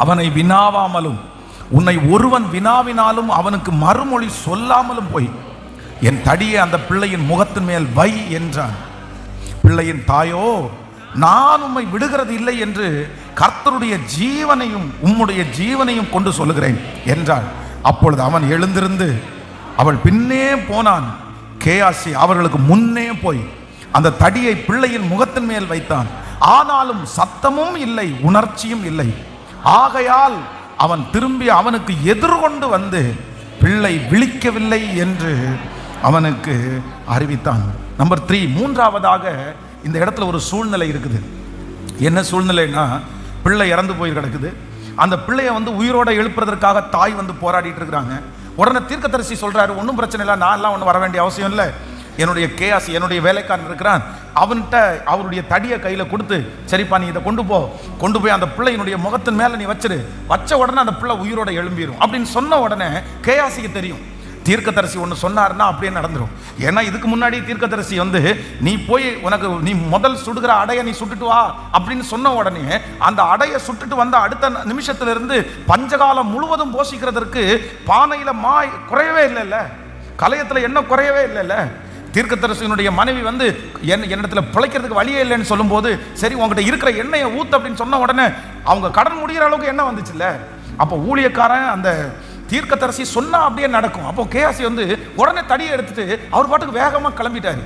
அவனை வினாவாமலும் உன்னை ஒருவன் வினாவினாலும் அவனுக்கு மறுமொழி சொல்லாமலும் போய் என் தடியை அந்த பிள்ளையின் முகத்தின் மேல் வை என்றான். பிள்ளையின் தாயோ, நான் உம்மை விடுகிறது இல்லை என்று கர்த்தருடைய ஜீவனையும் உம்முடைய ஜீவனையும் கொண்டு சொல்லுகிறேன் என்றாள். அப்பொழுது அவன் எழுந்திருந்து அவள் பின்னே போனான். கேயாசி அவர்களுக்கு முன்னே போய் அந்த தடியை பிள்ளையின் முகத்தின் மேல் வைத்தான். ஆனாலும் சத்தமும் இல்லை, உணர்ச்சியும் இல்லை. ஆகையால் அவன் திரும்பி அவனுக்கு எதிர்கொண்டு வந்து பிள்ளை விழிக்கவில்லை என்று அவனுக்கு அறிவித்தான். நம்பர் 3, மூன்றாவதாக இந்த இடத்துல ஒரு சூழ்நிலை இருக்குது. என்ன சூழ்நிலைன்னா, பிள்ளை இறந்து போய் கிடக்குது. அந்த பிள்ளையை உயிரோட எழுப்புறதற்காக தாய் போராடிட்டு இருக்கிறாங்க. உடனே தீர்க்கதரிசி சொல்றாரு, ஒன்றும் பிரச்சனை இல்லை, நான் எல்லாம் ஒன்றும் வர வேண்டிய அவசியம் இல்லை, என்னுடைய கேயாசி என்னுடைய வேலைக்காரன் இருக்கிறான், அவன்கிட்ட அவருடைய தடியை கையில் கொடுத்து, சரிப்பா நீ இதை கொண்டு போய் அந்த பிள்ளையினுடைய முகத்தின் மேலே நீ வச்சிரு, வச்ச உடனே அந்த பிள்ளை உயிரோட எழும்பிடும் அப்படின்னு சொன்ன உடனே கேயாசிக்கு தெரியும். தீர்க்கதரிசி ஒன்று சொன்னாருன்னா அப்படியே நடந்துடும். ஏன்னா இதுக்கு முன்னாடி தீர்க்கதரிசி வந்து நீ போய் நீ முதல் சுடுகிற அடையை நீ சுட்டுட்டு வா அப்படின்னு சொன்ன உடனே அந்த அடையை சுட்டுட்டு வந்த அடுத்த நிமிஷத்திலிருந்து பஞ்சகாலம் முழுவதும் போஷிக்கிறதற்கு பானையில குறையவே இல்லைல்ல, கலையத்தில் எண்ணெய் குறையவே இல்லைல்ல. தீர்க்கதரிசியினுடைய மனைவி வந்து என்னிடத்துல பிழைக்கிறதுக்கு வழியே இல்லைன்னு சொல்லும்போது, சரி உங்ககிட்ட இருக்கிற எண்ணெயை ஊத்து அப்படின்னு சொன்ன உடனே அவங்க கடன் முடிகிற அளவுக்கு எண்ணெய் வந்துச்சுல்ல. அப்போ ஊழியக்காரன் அந்த தீர்க்கதரிசி சொன்னா அப்படியே நடக்கும். அப்போ கேயாசி வந்து உடனே தடியை எடுத்துட்டு அவர் பாட்டுக்கு வேகமா கிளம்பிட்டாரு.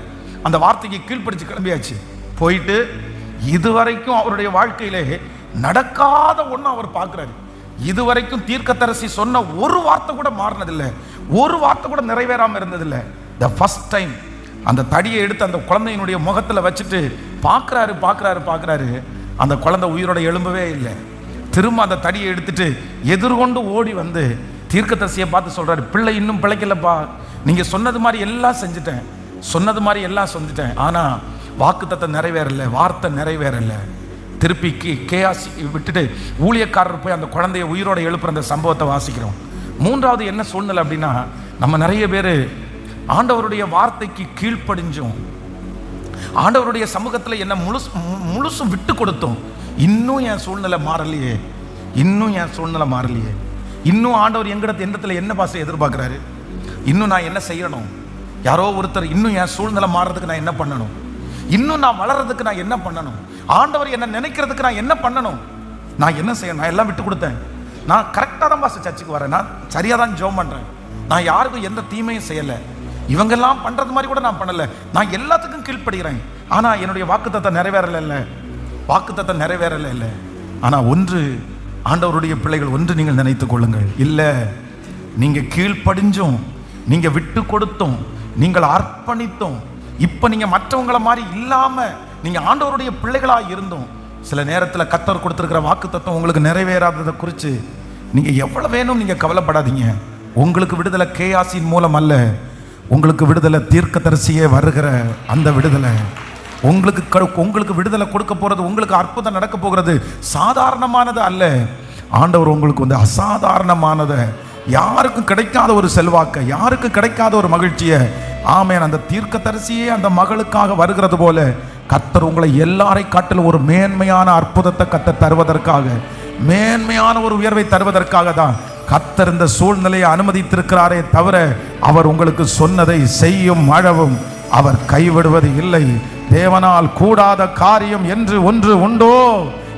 அந்த வார்த்தைக்கு கீழ்ப்படிச்சு கிளம்பியாச்சு. போயிட்டு இதுவரைக்கும் அவருடைய வாழ்க்கையிலே நடக்காத ஒண்ணு அவர் பார்க்கிறாரு. இதுவரைக்கும் தீர்க்கதரிசி சொன்ன ஒரு வார்த்தை கூட மாறினதில்லை, ஒரு வார்த்தை கூட நிறைவேறாம இருந்ததில்லை. த ஃபர்ஸ்ட் டைம் அந்த தடியை எடுத்து அந்த குழந்தையினுடைய முகத்தில் வச்சுட்டு பார்க்குறாரு. அந்த குழந்தை உயிரோட எழும்பவே இல்லை. திரும்ப அந்த தடியை எடுத்துட்டு எதிர்கொண்டு ஓடி வந்து தீர்க்கதரிசியை பார்த்து சொல்றாரு, பிள்ளை இன்னும் பிழைக்கலப்பா, நீங்க சொன்னது மாதிரி எல்லாம் செஞ்சுட்டேன், ஆனா வாக்குத்தத்தம் நிறைவேறல, வார்த்தை நிறைவேறல. திருப்பி கேயாசி விட்டுட்டு ஊழியக்காரர் போய் அந்த குழந்தைய உயிரோட எழுப்புற அந்த சம்பவத்தை வாசிக்கிறோம். மூன்றாவது என்ன சூழ்நிலை அப்படின்னா, நம்ம நிறைய பேர் ஆண்டவருடைய வார்த்தைக்கு கீழ்ப்படிஞ்சோம், ஆண்டவருடைய சமூகத்தில் என்ன முழுசும் விட்டு கொடுத்தோம். இன்னும் என் சூழ்நிலை மாறலையே, இன்னும் ஆண்டவர் எங்கிடத்துல என்ன பாச எதிர்பார்க்கிறாரு, இன்னும் நான் என்ன செய்யணும், யாரோ ஒருத்தர் இன்னும் என் சூழ்நிலை மாறுறதுக்கு நான் என்ன பண்ணணும், இன்னும் நான் வளர்றதுக்கு நான் என்ன பண்ணணும், ஆண்டவர் என்ன நினைக்கிறதுக்கு நான் என்ன பண்ணணும், நான் என்ன செய்யணும். நான் எல்லாம் விட்டு கொடுத்தேன், நான் கரெக்டாக தான் பாச சர்ச்சுக்கு வரேன், நான் சரியாக தான் ஜெபம் பண்ணுறேன், நான் யாருக்கும் எந்த தீமையும் செய்யலை, இவங்கெல்லாம் பண்றது மாதிரி கூட நான் பண்ணல, நான் எல்லாத்துக்கும் கீழ்ப்படுகிறேன். ஆனா என்னுடைய வாக்குத்தத்தம் நிறைவேறல இல்ல. ஆனா ஒன்று ஆண்டவருடைய பிள்ளைகள், ஒன்று நீங்கள் நினைத்துக் கொள்ளுங்கள், இல்ல நீங்க கீழ்ப்படிஞ்சோம், நீங்க விட்டு கொடுத்தோம், நீங்கள் அர்ப்பணித்தோம், இப்ப நீங்க மற்றவங்கள மாதிரி இல்லாம நீங்க ஆண்டவருடைய பிள்ளைகளா இருந்தோம். சில நேரத்தில் கர்த்தர் கொடுத்திருக்கிற வாக்குத்தத்தம் உங்களுக்கு நிறைவேறாததை குறித்து நீங்க எவ்வளவு வேணும் நீங்க கவலைப்படாதீங்க. உங்களுக்கு விடுதலை கேயாசின் மூலம் அல்ல, உங்களுக்கு விடுதலை தீர்க்கதரிசியே வருகிற அந்த விடுதலை. உங்களுக்கு விடுதலை கொடுக்க போறது, உங்களுக்கு அற்புதம் நடக்க போகிறது சாதாரணமானது அல்ல. ஆண்டவர் உங்களுக்கு வந்து அசாதாரணமானதை, யாருக்கும் கிடைக்காத ஒரு செல்வாக்கை, யாருக்கும் கிடைக்காத ஒரு மகிழ்ச்சியை, ஆமென், அந்த தீர்க்கதரிசியே அந்த மகளுக்காக வருகிறது போல கர்த்தர் உங்களை எல்லாரை காட்டிலும் ஒரு மேன்மையான அற்புதத்தை கர்த்தர் தருவதற்காக, மேன்மையான ஒரு உயர்வை தருவதற்காக தான் கர்த்தர் இந்த சூழ்நிலையை அனுமதித்திருக்கிறாரே தவிர அவர் உங்களுக்கு சொன்னதை செய்யும் அளவும் அவர் கைவிடுவது இல்லை. தேவனால் கூடாத காரியம் என்று ஒன்று உண்டோ?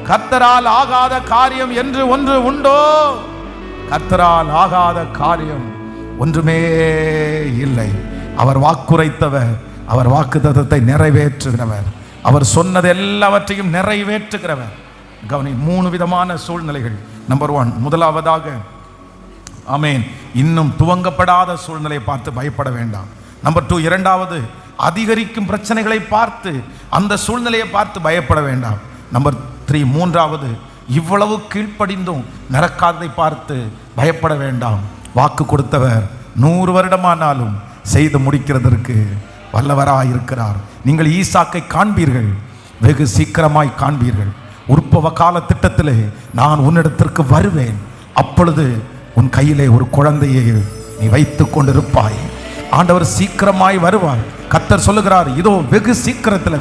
கர்த்தரால் ஆகாத காரியம் என்று ஒன்று உண்டோ? கர்த்தரால் ஆகாத காரியம் ஒன்றுமே இல்லை. அவர் வாக்குரைத்தவர், அவர் வாக்குத்தத்தத்தை நிறைவேற்றுகிறவர், அவர் சொன்னது எல்லாவற்றையும் நிறைவேற்றுகிறவர். கவனி, 3 விதமான சூழ்நிலைகள். நம்பர் 1, முதலாவதாக ஆமென், இன்னும் துவங்கப்படாத சூழ்நிலையை பார்த்து பயப்பட வேண்டாம். நம்பர் 2, இரண்டாவது அதிகரிக்கும் பிரச்சனைகளை பார்த்து அந்த சூழ்நிலையை பார்த்து பயப்பட வேண்டாம். நம்பர் 3, மூன்றாவது இவ்வளவு கீழ்ப்படிந்தும் நடக்காததை பார்த்து பயப்பட வேண்டாம். வாக்கு கொடுத்தவர் 100 வருடமானாலும் செய்து முடிக்கிறதற்கு வல்லவராய் இருக்கிறார். நீங்கள் ஈசாக்கை காண்பீர்கள், வெகு சீக்கிரமாய் காண்பீர்கள். உற்பவ கால திட்டத்திலே நான் உன்னிடத்திற்கு வருவேன், அப்பொழுது உன் கையிலே ஒரு குழந்தையை நீ வைத்துக் கொண்டிருப்பாய். ஆண்டவர் சீக்கிரமாய் வருவார். கர்த்தர் சொல்லுகிறார், இதோ வெகு சீக்கிரத்தில்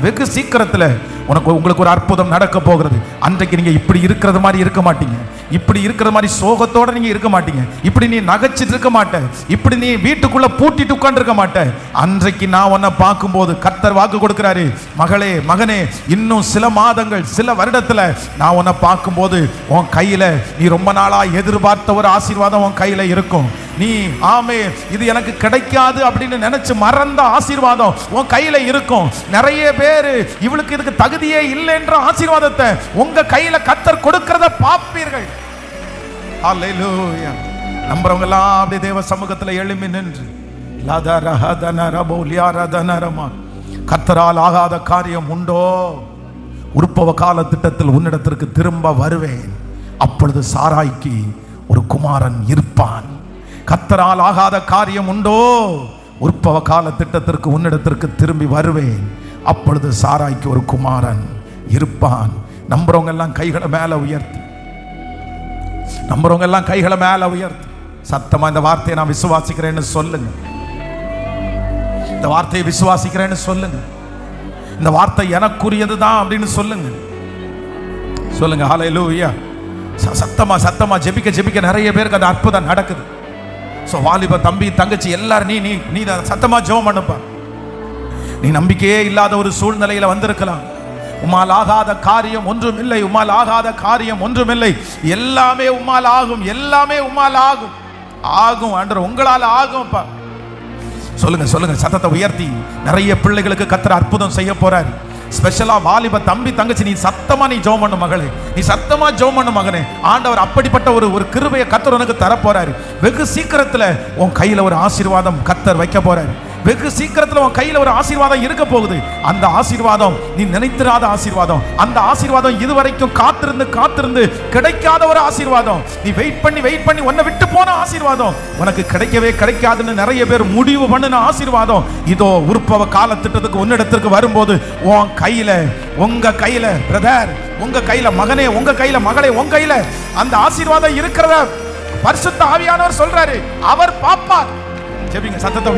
உங்களுக்கு ஒரு அற்புதம் நடக்க போகிறது. அன்றைக்கு நீங்க இப்படி இருக்கிறது மாதிரி இருக்க மாட்டீங்க, இப்படி இருக்கிற மாதிரி சோகத்தோட நீங்க இருக்க மாட்டீங்க, இப்படி நீ நகைச்சிட்டு இருக்க மாட்ட, இப்படி நீ வீட்டுக்குள்ள பூட்டிட்டு உட்கார்ந்து இருக்க மாட்ட. அன்றைக்கு நான் உன்னை பார்க்கும்போது கர்த்தர் வாக்கு கொடுக்கிறாரு, மகளே மகனே, இன்னும் சில மாதங்கள் சில வருடத்துல நான் உன்னை பார்க்கும்போது உன் கையில நீ ரொம்ப நாளா எதிர்பார்த்த ஒரு ஆசீர்வாதம் உன் கையில இருக்கும். நீ ஆமே இது எனக்கு கிடைக்காது அப்படின்னு நினைச்சு மறந்த ஆசீர்வாதம் உன் கையில இருக்கும். நிறைய பேரு இவளுக்கு இதுக்கு தகுதியே இல்லை என்ற ஆசீர்வாதத்தை உங்க கையில கர்த்தர் கொடுக்கிறத பார்ப்பீர்கள். ஹல்லேலூயா. நம்புறவங்க எல்லாம் அப்படி தேவ சமூகத்தில் எழும்பி நின்று கர்த்தரால் ஆகாத காரியம் உண்டோ? உற்பவ கால திட்டத்தில் உன்னிடத்திற்கு திரும்ப வருவேன், அப்பொழுது சாராய்க்கு ஒரு குமாரன் இருப்பான். கர்த்தரால் ஆகாத காரியம் உண்டோ? உற்பவ கால திட்டத்திற்கு உன்னிடத்திற்கு திரும்பி வருவேன், அப்பொழுது சாராய்க்கு ஒரு குமாரன் இருப்பான். நம்புறவங்க எல்லாம் கைகளை மேல உயர்த்து, நம்புறவங்க எல்லாம் கைகளை மேல உயர்த்து. சத்தமா இந்த வார்த்தையை நான் விசுவாசிக்கிறேன்னு சொல்லுங்க. இந்த வார்த்தையை விசுவாசிக்கிறேன்னு சொல்லுங்க. இந்த வார்த்தை எனக்குரியது தான் அப்படின்னு சொல்லுங்க. சொல்லுங்க ஹல்லேலூயா. சத்தமா சத்தமா ஜெபிக்க நிறைய பேருக்கு அந்த அற்புதம் நடக்குது. ஸோ வாலிப தம்பி தங்கச்சி எல்லாரும் நீ சத்தமா ஜெபம் பண்ணுப்பா. நீ நம்பிக்கையே இல்லாத ஒரு சூழ்நிலையில வந்திருக்கலாம். உம்மால் ஆகாத காரியம் ஒன்றுமில்லை, உம்மால் ஆகாத காரியம் ஒன்றுமில்லை. எல்லாமே உம்மால் ஆகும், எல்லாமே உம்மால் ஆகும். ஆகும் ஆண்டவர், உங்களால் ஆகும்ப்பா. சொல்லுங்க சொல்லுங்க சத்தத்தை உயர்த்தி. நிறைய பிள்ளைகளுக்கு கர்த்தர் அற்புதம் செய்ய போறாரு. ஸ்பெஷலா வாலிப தம்பி தங்கச்சி நீ சத்தமா ஜெபம் பண்ணு மகளே, நீ சத்தமா ஜெபம் பண்ணு மகனே. ஆண்டவர் அப்படிப்பட்ட ஒரு கிருபையை கர்த்தர் உனக்கு தர போறாரு. வெகு சீக்கிரத்துல உன் கையில ஒரு ஆசீர்வாதம் கர்த்தர் வைக்க போறாரு. வெகு சீக்கிரத்துல உன் கையில ஒரு ஆசீர்வாதம் இருக்க போகுது. அந்த ஆசீர்வாதம் நீ நினைத்திராத ஆசீர்வாதம். அந்த ஆசீர்வாதம் இதுவரைக்கும் காத்திருந்து கிடைக்காத ஒரு ஆசீர்வாதம். நீ வெயிட் பண்ணி உன்னை விட்டு போன ஆசீர்வாதம் உனக்கு கிடைக்காதுன்னு நிறைய பேர் முடிவு பண்ணின ஆசீர்வாதம் இதோ உற்பவ கால திட்டத்துக்கு உன்னிடத்திற்கு வரும்போது உங்க கையில பிரதர், உங்க கையில மகனே, உங்க கையில மகளே, உங்க கையில அந்த ஆசீர்வாதம் இருக்கிறத பரிசுத்த ஆவியானவர் சொல்றாரு. அவர் பாப்பார். ஜெபிங்க சத்தத்தை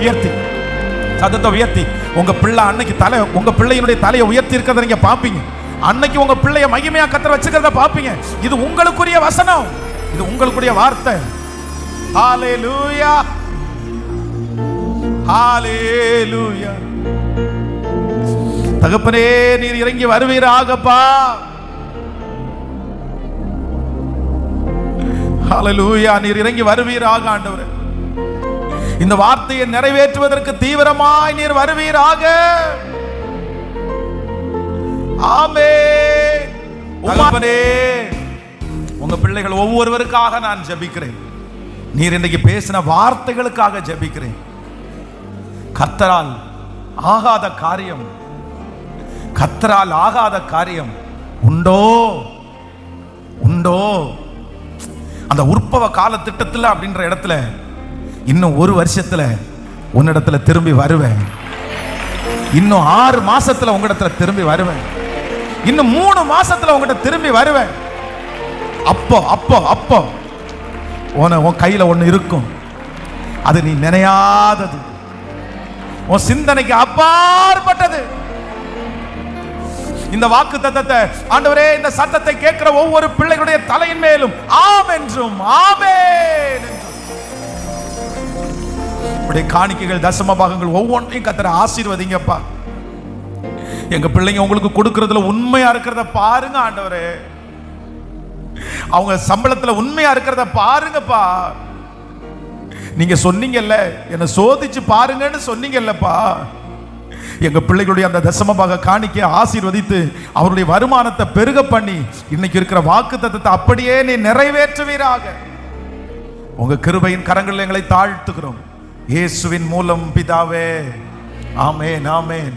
உயர்த்தி. உங்க பிள்ளை அன்னைக்கு உங்க பிள்ளையினுடைய தலையை உயர்த்தி இருக்கிறத நீங்க பாப்பீங்க. அன்னைக்கு உங்க பிள்ளைய மகிமையா கர்த்தர் வச்சுக்கிறத பாப்பீங்க. இது உங்களுக்குரிய வசனம், இது உங்களுக்குரிய வார்த்தை. ஹல்லேலூயா, ஹல்லேலூயா. தகப்பனே நீர் இறங்கி வருவீராகப்பா. ஹல்லேலூயா, நீர் இறங்கி வருவீராக ஆண்டவரே. இந்த வார்த்தையை நிறைவேற்றுவதற்கு தீவிரமாய் நீர் வருவீராக. ஆமென். உங்க பிள்ளைகள் ஒவ்வொருவருக்காக நான் ஜெபிக்கிறேன். நீர் இன்றைக்கு பேசின வார்த்தைகளுக்காக ஜெபிக்கிறேன். கர்த்தரால் ஆகாத காரியம் உண்டோ? அந்த உற்பவ கால திட்டத்தில் அப்படின்ற இடத்துல இன்னும் 1 வருஷத்துல உன்னிடத்துல திரும்பி வருவேன். இன்னும் 6 மாசத்துல உங்களிடத்துல திரும்பி வருவேன். இன்னும் 3 மாசத்துல உங்ககிட்ட திரும்பி வருவேன். அப்போ உன் கையில ஒண்ணு இருக்கும். அது நீ நினையாதது, உன் சிந்தனைக்கு அப்பாற்பட்டது. இந்த வாக்கு தத்தத்தை ஆண்டவரே, இந்த சத்தத்தை கேட்கிற ஒவ்வொரு பிள்ளைகளுடைய தலையின் மேலும் ஆம் என்றும் ஆமென் என்றும் காணிக்கைகள் தசம பாகங்கள் ஒவ்வொன்றையும் கர்த்தர் ஆசீர்வதிங்கப்பா. எங்க பிள்ளைங்க உங்களுக்கு கொடுக்கறதுல உண்மையா இருக்கிறத பாருங்க ஆண்டவரே. அவங்க சம்பளத்துல உண்மையா இருக்கிறத பாருங்கப்பா. நீங்க சொன்னீங்கல்ல, என்ன சோதிச்சு பாருங்கன்னு சொன்னீங்கல்லப்பா. எங்க பிள்ளைகளுடைய அந்த தசம பாக காணிக்கையை ஆசீர்வதித்து அவருடைய வருமானத்தை பெருக பண்ணி இன்னைக்கு இருக்கிற வாக்கு தத்தத்தை அப்படியே நீ நிறைவேற்றுவீராக. உங்க கிருபையின் கரங்களில் எங்களை தாழ்த்துகிறோம். இயேசுவின் மூலம் பிதாவே, ஆமென், ஆமென்.